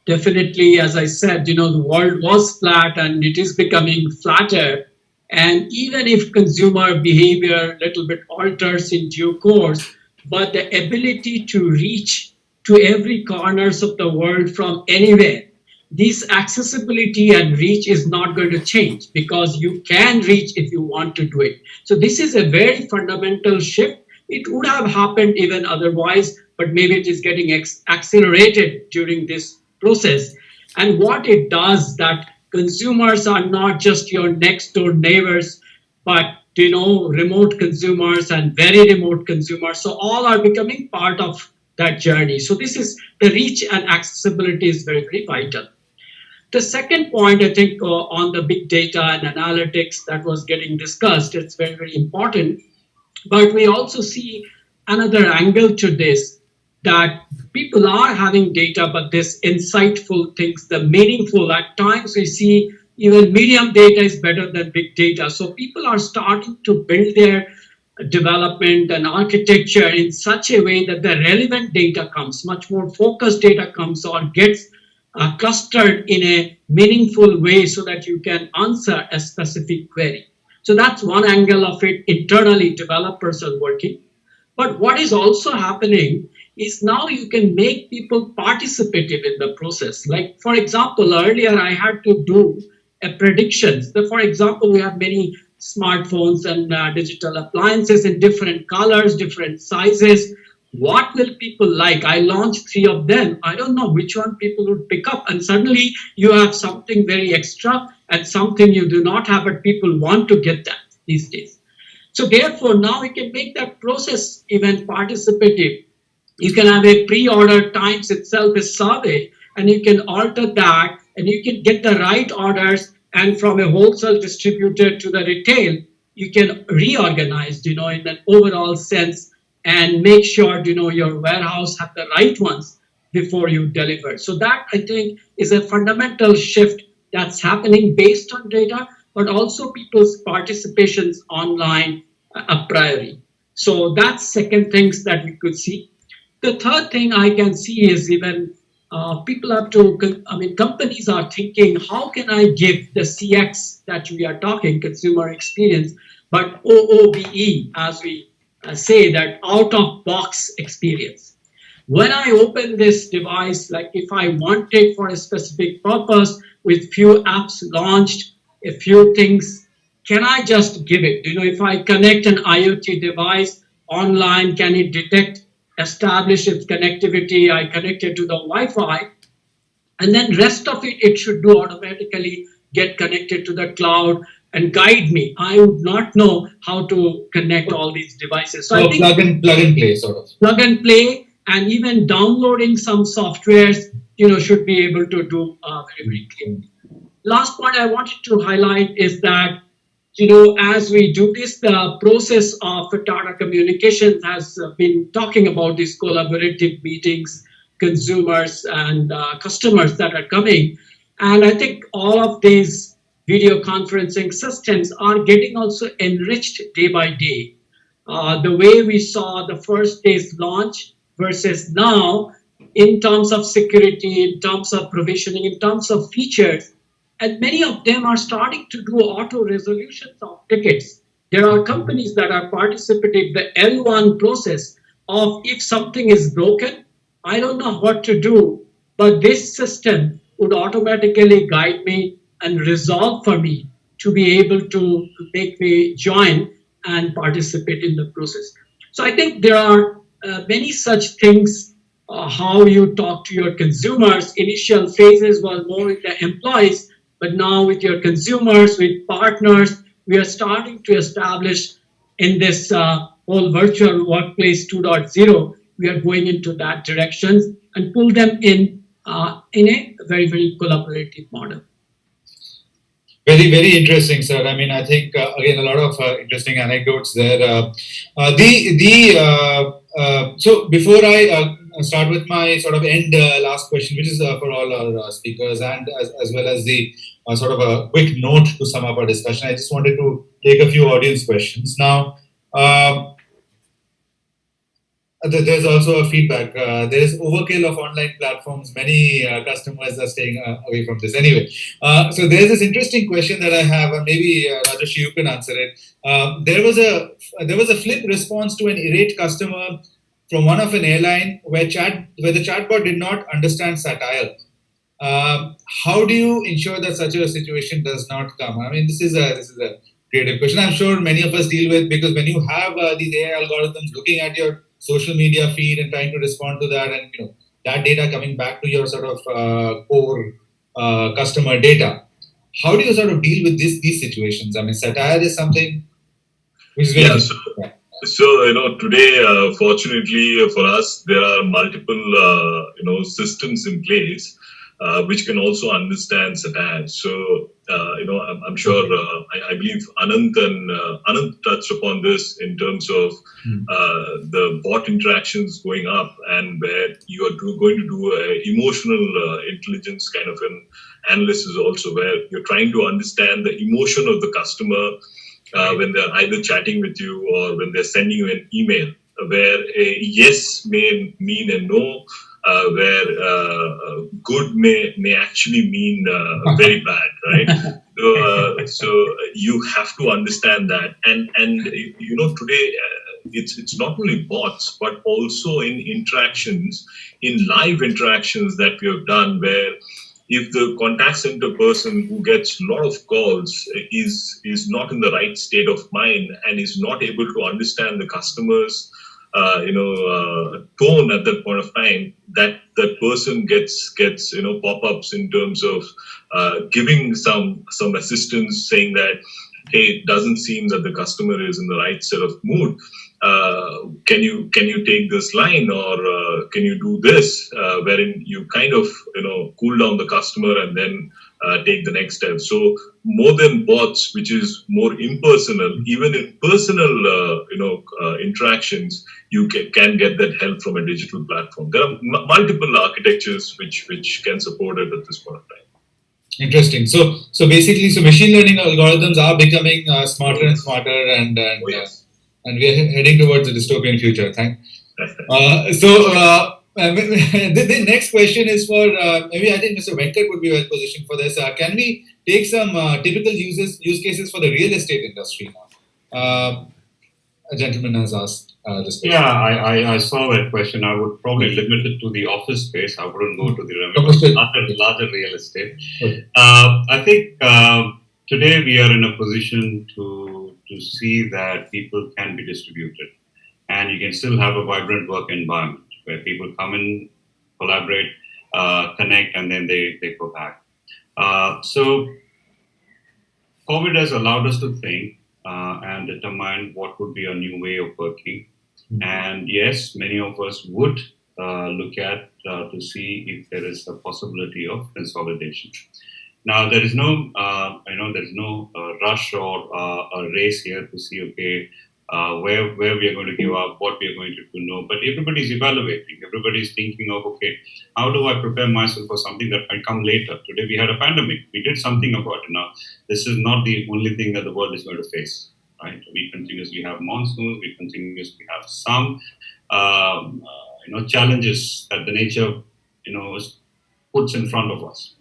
definitely, as I said, the world was flat, and it is becoming flatter. And even if consumer behavior a little bit alters in due course, but the ability to reach to every corners of the world from anywhere, this accessibility and reach is not going to change because you can reach if you want to do it. So this is a very fundamental shift. It would have happened even otherwise, but maybe it is getting accelerated during this process. And what it does that consumers are not just your next door neighbors, but remote consumers and very remote consumers. So all are becoming part of that journey. So this is the reach and accessibility is very, very vital. The second point, I think, on the big data and analytics that was getting discussed, it's very, very important. But we also see another angle to this, that people are having data, but this insightful things, the meaningful, at times we see even medium data is better than big data. So people are starting to build their development and architecture in such a way that the relevant data comes, much more focused data comes or gets clustered in a meaningful way so that you can answer a specific query. So that's one angle of it. Internally, developers are working. But what is also happening is now you can make people participative in the process. Like, for example, earlier I had to do a predictions. So for example, we have many smartphones and digital appliances in different colors, different sizes. What will people like? I launched 3 of them. I don't know which one people would pick up. And suddenly you have something very extra and something you do not have, but people want to get that these days. So therefore, now we can make that process even participative. You can have a pre-order times itself a survey, and you can alter that, and you can get the right orders. And from a wholesale distributor to the retail, you can reorganize, in an overall sense, and make sure, your warehouse have the right ones before you deliver. So that, I think, is a fundamental shift that's happening based on data, but also people's participations online a priori. So that's second things that we could see. The third thing I can see is even people have to, companies are thinking, how can I give the CX that we are talking, consumer experience, but OOBE, as we say, that out of box experience. When I open this device, like if I want it for a specific purpose with few apps launched, a few things, can I just give it? If I connect an IoT device online, can it detect, establish its connectivity? I connect it to the Wi-Fi, and then rest of it, it should do automatically get connected to the cloud and guide me. I would not know how to connect all these devices. So I think plug and play, sort of. Plug and play, and even downloading some softwares, should be able to do very, very clearly. Last point I wanted to highlight is that, as we do this, the process of Tata Communications has been talking about these collaborative meetings, consumers and customers that are coming. And I think all of these video conferencing systems are getting also enriched day by day. The way we saw the first day's launch versus now, in terms of security, in terms of provisioning, in terms of features, and many of them are starting to do auto resolutions of tickets. There are companies that are participating in the L1 process of if something is broken, I don't know what to do, but this system would automatically guide me and resolve for me to be able to make me join and participate in the process. So I think there are many such things. How you talk to your consumers. Initial phases was more with the employees, but now with your consumers, with partners, we are starting to establish in this whole virtual workplace 2.0. We are going into that direction and pull them in a very, very collaborative model. Very, very interesting, sir. I mean, I think again a lot of interesting anecdotes there. So before I start with my sort of end last question, which is for all our speakers, and as well as the sort of a quick note to sum up our discussion, I just wanted to take a few audience questions now. There's also a feedback. There is overkill of online platforms. Many customers are staying away from this. Anyway, so there's this interesting question that I have. Maybe Rajesh, you can answer it. There was a flip response to an irate customer from one of an airline where the chatbot did not understand satire. How do you ensure that such a situation does not come? I mean, this is a creative question. I'm sure many of us deal with, because when you have these AI algorithms looking at your social media feed and trying to respond to that, and that data coming back to your sort of core customer data, how do you sort of deal with these situations? I mean, satire is something which is very So today, fortunately for us, there are multiple systems in place which can also understand satire. So I'm sure I believe Anant touched upon this in terms of the bot interactions going up, and where you are going to do a emotional intelligence kind of an analysis also, where you're trying to understand the emotion of the customer when they're either chatting with you or when they're sending you an email, where a yes may mean a no, where good may actually mean very bad, right? So you have to understand that, and today it's not only bots but also in interactions, in live interactions that we have done, where if the contact center person who gets a lot of calls is not in the right state of mind and is not able to understand the customer's tone at that point of time, that person gets pop-ups in terms of giving some assistance, saying that, hey, it doesn't seem that the customer is in the right set of mood. Can you take this line, or can you do this, wherein you kind of cool down the customer and then take the next step. So more than bots, which is more impersonal, even in personal interactions, you can get that help from a digital platform. There are multiple architectures which can support it at this point of time. Interesting. So basically, machine learning algorithms are becoming smarter and smarter, and and we are heading towards a dystopian future. The next question is for maybe I think Mr. Venkat would be well positioned for this. Can we take some typical use cases for the real estate industry now? A gentleman has asked this question. Yeah, I saw that question. I would probably limit it to the office space. I wouldn't go to the larger real estate. Okay. I think today we are in a position to see that people can be distributed, and you can still have a vibrant work environment where people come in, collaborate, connect, and then they go back. So COVID has allowed us to think and determine what would be a new way of working. Mm-hmm. And yes, many of us would look at to see if there is a possibility of consolidation. Now, there is no, there is no rush or a race here to see, okay, where we are going to give up, what we are going to do, no. But everybody's evaluating. Everybody's thinking of, okay, how do I prepare myself for something that might come later? Today we had a pandemic. We did something about it. Now, this is not the only thing that the world is going to face, right? We continuously have monsoons. We continuously have some, challenges that the nature, puts in front of us.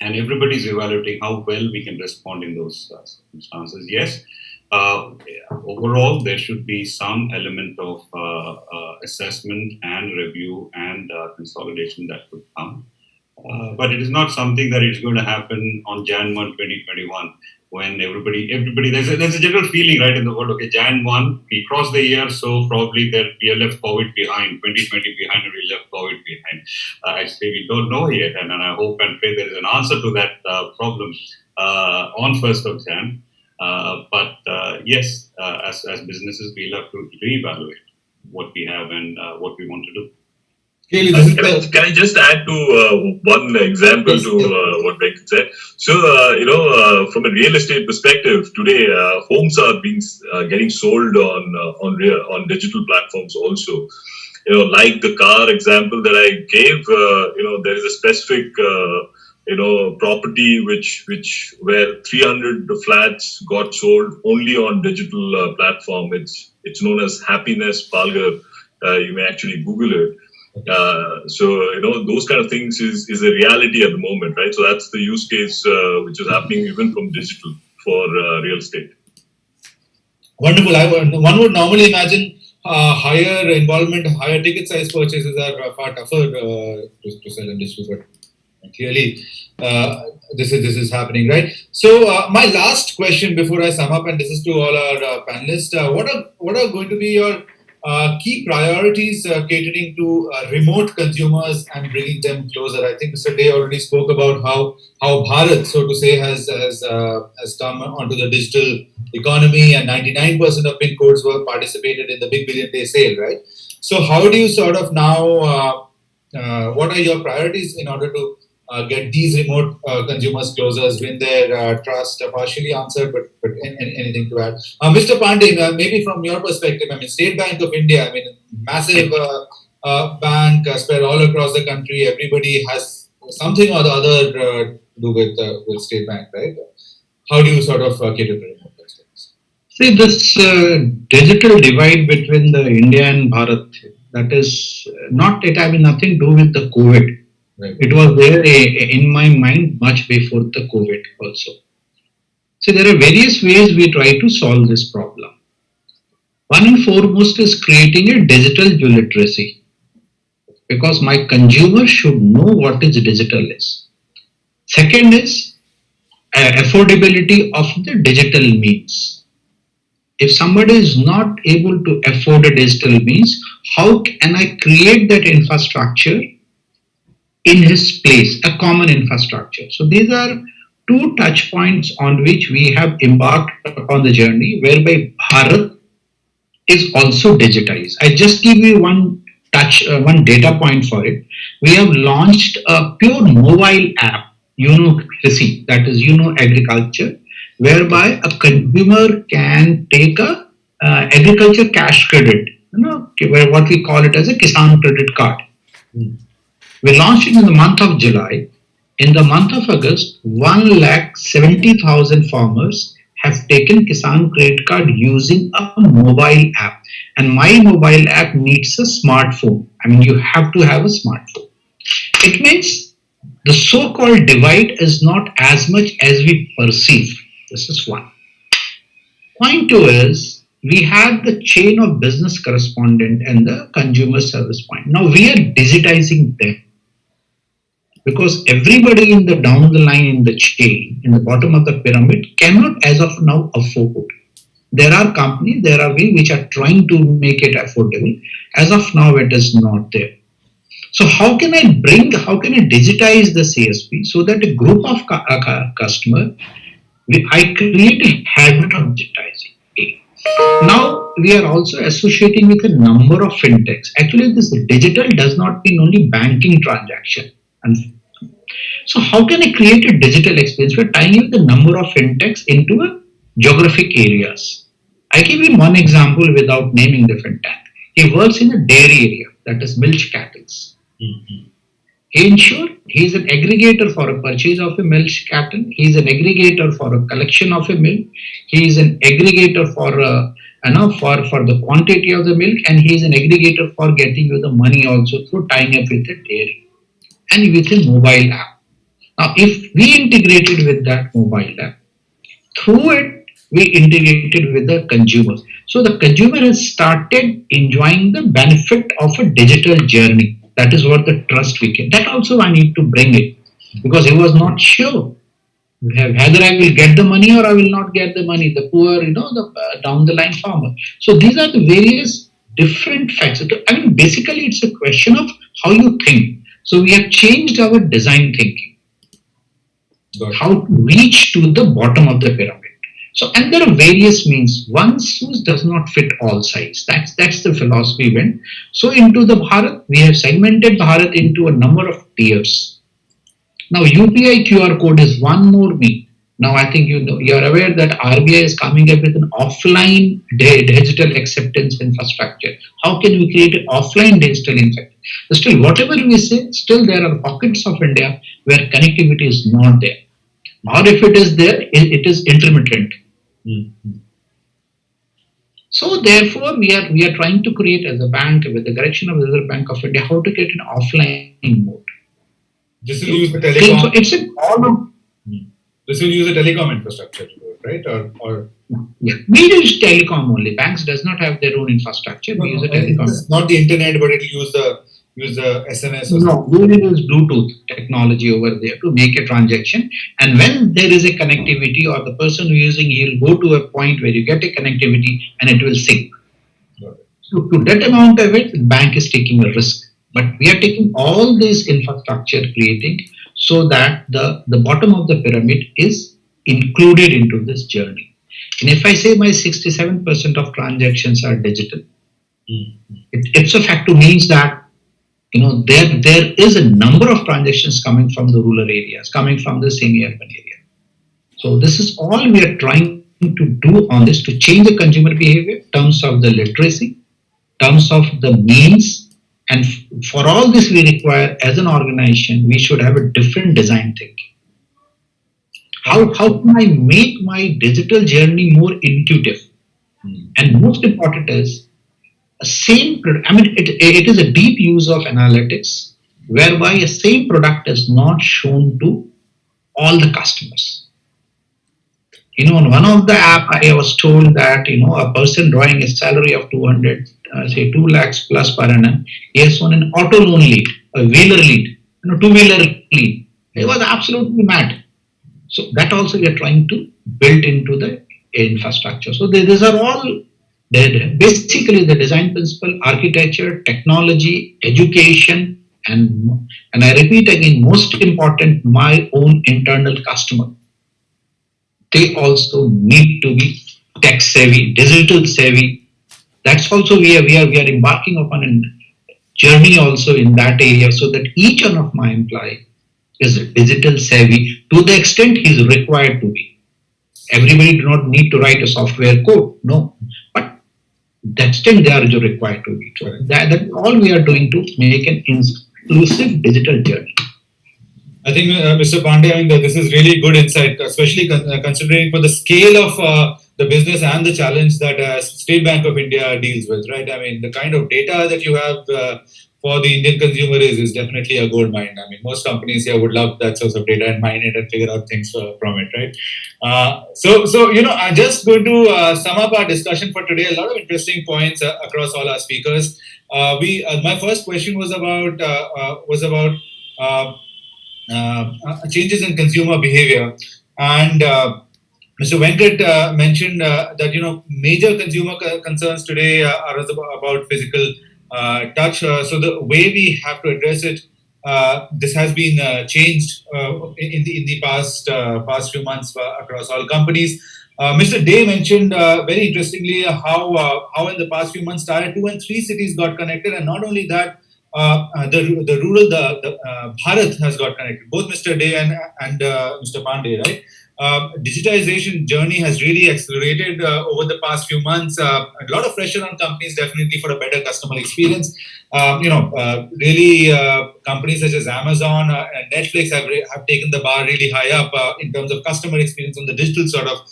And everybody's evaluating how well we can respond in those circumstances. Yes, overall, there should be some element of assessment and review and consolidation that could come. But it is not something that is going to happen on Jan 1, 2021, when everybody, there's a general feeling, right, in the world, okay, Jan 1, we crossed the year, so probably that we have left COVID behind, 2020 behind, and we left COVID behind. Actually, we don't know yet, and I hope and pray there is an answer to that problem on 1st of Jan. But yes, as businesses, we'll have to reevaluate what we have and what we want to do. Clearly, Can I just add to one example to what Venkat said? So, from a real estate perspective, today homes are being getting sold on digital platforms also. Like the car example that I gave, there is a specific property where 300 flats got sold only on digital platform. It's known as Happiness Palgar. You may actually Google it. So those kind of things is a reality at the moment, right? So that's the use case which is happening even from digital for real estate. Wonderful. One would normally imagine higher involvement, higher ticket size purchases are far tougher to sell in digital, but clearly this is happening, right? So my last question before I sum up, and this is to all our panelists, what are going to be your key priorities catering to remote consumers and bringing them closer? I think Mr. Day already spoke about how Bharat, so to say, has come onto the digital economy, and 99% of PIN codes were participated in the Big Billion Day sale, right? So how do you sort of now, what are your priorities in order to get these remote consumers closer, win their trust? Partially answered, but anything to add? Mr. Pandey, maybe from your perspective, I mean, State Bank of India, I mean, massive bank spread all across the country. Everybody has something or the other to do with State Bank, right? How do you sort of cater to remote customers? See, this digital divide between the India and Bharat, that is not, it having nothing to do with the COVID. Right. It was there in my mind much before the COVID also. So there are various ways we try to solve this problem. One and foremost is creating a digital literacy, because my consumer should know what is digital is. Second is affordability of the digital means. If somebody is not able to afford a digital means, how can I create that infrastructure in his place, a common infrastructure? So these are two touch points on which we have embarked upon the journey, whereby Bharat is also digitized. I just give you one data point for it. We have launched a pure mobile app, Krishi, that is Agriculture, whereby a consumer can take a agriculture cash credit, what we call it as a Kisan credit card. We launched it in the month of July. In the month of August, 1,70,000 farmers have taken Kisan credit card using a mobile app. And my mobile app needs a smartphone. I mean, you have to have a smartphone. It means the so-called divide is not as much as we perceive. This is one. Point two is, we have the chain of business correspondent and the consumer service point. Now we are digitizing them, because everybody in the down the line in the chain, in the bottom of the pyramid, cannot as of now afford. There are companies, there are we which are trying to make it affordable. As of now, it is not there. So how can I digitize the CSP so that a group of customer, I create a habit of digitizing. Now we are also associating with a number of fintechs. Actually, this digital does not mean only banking transaction. And so how can I create a digital experience? We're tying in the number of fintechs into a geographic areas. I give you one example without naming the fintech. He works in a dairy area, that is milk cattle. Mm-hmm. He is an aggregator for a purchase of a milk cattle. He is an aggregator for a collection of a milk. He is an aggregator for the quantity of the milk, and he is an aggregator for getting you the money also through tying up with a dairy and with a mobile app. Now, if we integrated with that mobile app, through it, we integrated with the consumers. So the consumer has started enjoying the benefit of a digital journey. That is what the trust we get. That also I need to bring it because he was not sure whether I will get the money or I will not get the money. The poor, the down the line farmer. So these are the various different facts. I mean, basically, it's a question of how you think. So we have changed our design thinking, how to reach to the bottom of the pyramid. So, and there are various means. One shoes does not fit all size. That's the philosophy went. So into the Bharat, we have segmented Bharat into a number of tiers. Now UPI QR code is one more mean. Now I think you're aware that RBI is coming up with an offline digital acceptance infrastructure. How can we create an offline digital infrastructure? Still, whatever we say, still there are pockets of India where connectivity is not there. Or if it is there, it is intermittent. Mm-hmm. So therefore, we are trying to create as a bank with the direction of the Reserve Bank of India how to create an offline mode. This will use the telecom. So it's all of. This will use the telecom infrastructure, right? Or yeah, we use telecom only. Banks does not have their own infrastructure. We use a telecom. It's not the internet, but it will use the SMS. Or no, we will use Bluetooth technology over there to make a transaction. And when there is a connectivity, or the person who is using, he will go to a point where you get a connectivity and it will sync. So to that amount of it, the bank is taking a risk. But we are taking all this infrastructure creating so that the bottom of the pyramid is included into this journey. And if I say my 67% of transactions are digital, it's a fact means that there is a number of transactions coming from the rural areas, coming from the semi-urban area. So this is all we are trying to do on this to change the consumer behavior, terms of the literacy, terms of the means. And for all this, we require, as an organization, we should have a different design thinking. How can I make my digital journey more intuitive? And most important is, it is a deep use of analytics, whereby a same product is not shown to all the customers. On one of the app, I was told that, a person drawing a salary of 200, say 2 lakhs plus per annum, he has shown an auto loan lead, a wheeler lead, two-wheeler lead. He was absolutely mad. So that also we are trying to build into the infrastructure. So these are all basically the design principle, architecture, technology, education, and I repeat again, most important, my own internal customer. They also need to be tech savvy, digital savvy. That's also we are embarking upon a journey also in that area, so that each one of my employee is digital savvy to the extent he is required to be. Everybody do not need to write a software code, no, but that extent they are required to be. So that all we are doing to make an inclusive digital journey. I think, Mr. Pandey, this is really good insight, especially considering for the scale of the business and the challenge that State Bank of India deals with, right? I mean, the kind of data that you have for the Indian consumer is definitely a gold mine. I mean, most companies here would love that source of data and mine it and figure out things from it, right? So I'm just going to sum up our discussion for today. A lot of interesting points across all our speakers. My first question was about changes in consumer behavior, and Mr. Venkat mentioned that major consumer concerns today are about physical touch. So the way we have to address it, this has been changed in the past few months across all companies. Mr. Day mentioned very interestingly how in the past few months Tier 2 and 3 cities got connected, and not only that. The rural Bharat has got connected. Both Mr. Day and Mr. Pandey, right? Digitization journey has really accelerated over the past few months. A lot of pressure on companies, definitely, for a better customer experience. Really, companies such as Amazon and Netflix have taken the bar really high up in terms of customer experience on the digital sort of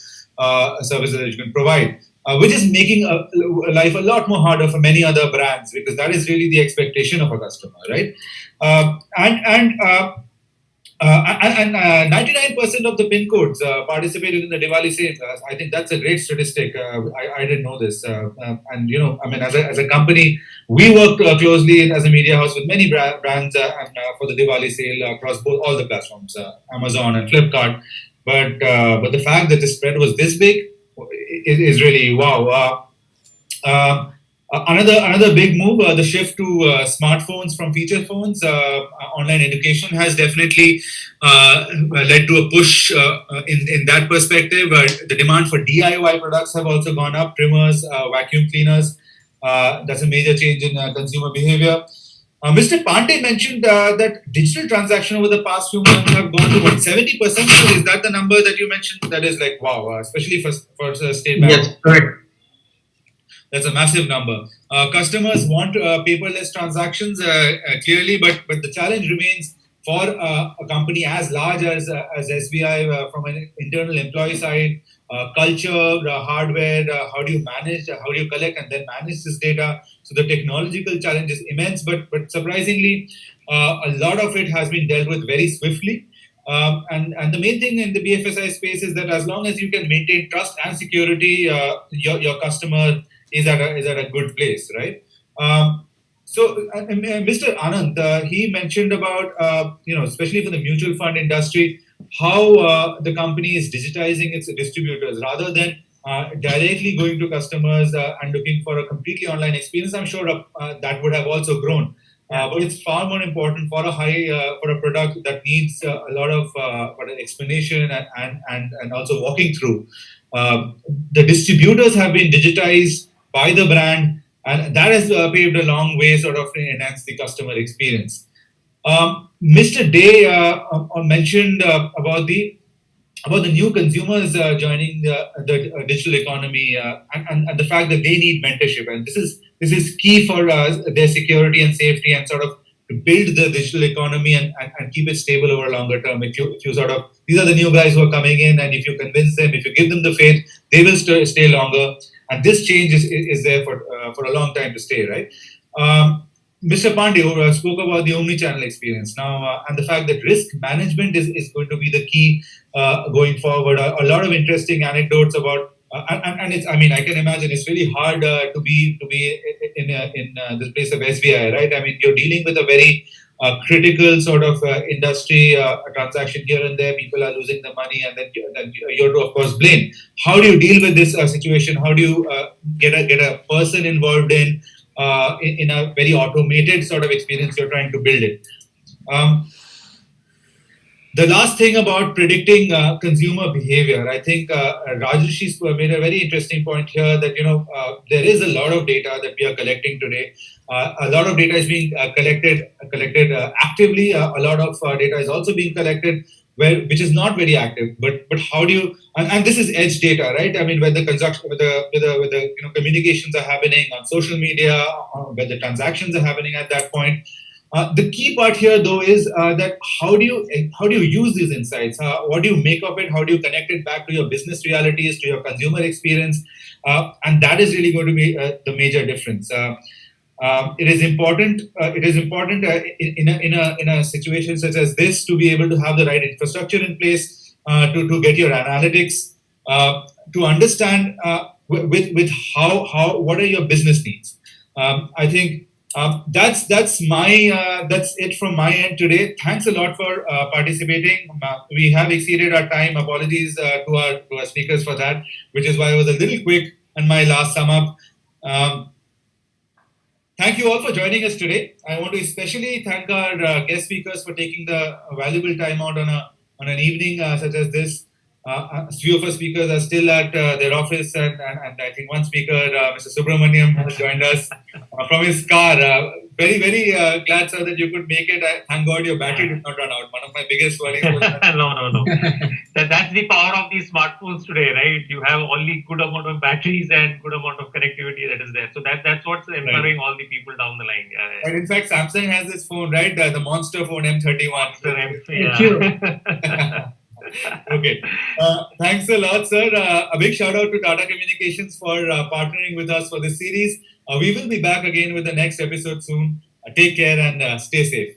services that you can provide. Which is making life a lot more harder for many other brands, because that is really the expectation of a customer, right? And 99% of the pin codes participated in the Diwali sale. I think that's a great statistic. I didn't know this. And I mean, as a company, we work closely as a media house with many brands for the Diwali sale across all the platforms, Amazon and Flipkart. But the fact that the spread was this big is really wow. Another big move, the shift to smartphones from feature phones. Online education has definitely led to a push in that perspective. The demand for DIY products have also gone up. Trimmers, vacuum cleaners. That's a major change in consumer behavior. Mr. Pandey mentioned that digital transaction over the past few months have gone to what 70%. Is that the number that you mentioned? That is like wow, especially for State Bank. Yes, correct. That's a massive number. Customers want paperless transactions clearly, but the challenge remains for a company as large as SBI from an internal employee side, culture, hardware. How do you manage? How do you collect and then manage this data? So the technological challenge is immense, but surprisingly, a lot of it has been dealt with very swiftly. And the main thing in the BFSI space is that as long as you can maintain trust and security, your customer is at a good place, right? Mr. Anand, he mentioned about especially for the mutual fund industry, how the company is digitizing its distributors rather than directly going to customers and looking for a completely online experience. I'm sure that would have also grown. But it's far more important for a product that needs a lot of explanation and also walking through. The distributors have been digitized by the brand, and that has paved a long way, sort of enhance the customer experience. Mr. Day mentioned about the new consumers joining the digital economy and the fact that they need mentorship, and this is key for their security and safety and sort of to build the digital economy and keep it stable over a longer term. If you sort of these are the new guys who are coming in, and if you convince them, if you give them the faith, they will stay longer. And this change is there for a long time to stay, right? Mr. Pandey spoke about the omni-channel experience now, and the fact that risk management is going to be the key going forward. A lot of interesting anecdotes about, and it's. I mean, I can imagine it's really hard to be in this place of SBI, right? I mean, you're dealing with a very critical sort of industry, a transaction here and there. People are losing the money, and then you're to, of course, blame. How do you deal with this situation? How do you get a person involved in a very automated sort of experience you're trying to build it? The last thing about predicting consumer behavior, I think Rajesh made a very interesting point here that there is a lot of data that we are collecting today. A lot of data is being collected actively. A lot of data is also being collected which is not very active. But how do you and this is edge data, right? I mean, when the consumption, with the communications are happening on social media, where the transactions are happening at that point. The key part here, though, is that how do you use these insights? What do you make of it? How do you connect it back to your business realities, to your consumer experience? And that is really going to be the major difference. It is important. In a situation such as this to be able to have the right infrastructure in place to get your analytics, to understand with how what are your business needs. I think. That's it from my end today. Thanks a lot for participating. We have exceeded our time. Apologies to our speakers for that, which is why I was a little quick on my last sum up. Thank you all for joining us today. I want to especially thank our guest speakers for taking the valuable time out on an evening such as this. A few of our speakers are still at their office, and I think one speaker, Mr. Subramaniam, has joined us from his car. Very, very glad, sir, that you could make it. Thank God your battery did not run out. One of my biggest worries was that. No. That's the power of these smartphones today, right? You have only good amount of batteries and good amount of connectivity that is there. So that's what's empowering all the people down the line. And in fact, Samsung has this phone, right? The Monster phone M31. Monster M, Okay. Thanks a lot, sir. A big shout out to Tata Communications for partnering with us for this series. We will be back again with the next episode soon. Take care and stay safe.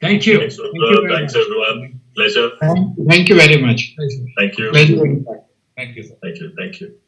Thank you. Thanks, Thank you very thanks much. everyone. Pleasure. Thank you very much. Pleasure. Thank you. Pleasure. Thank you, sir. Thank you. Thank you.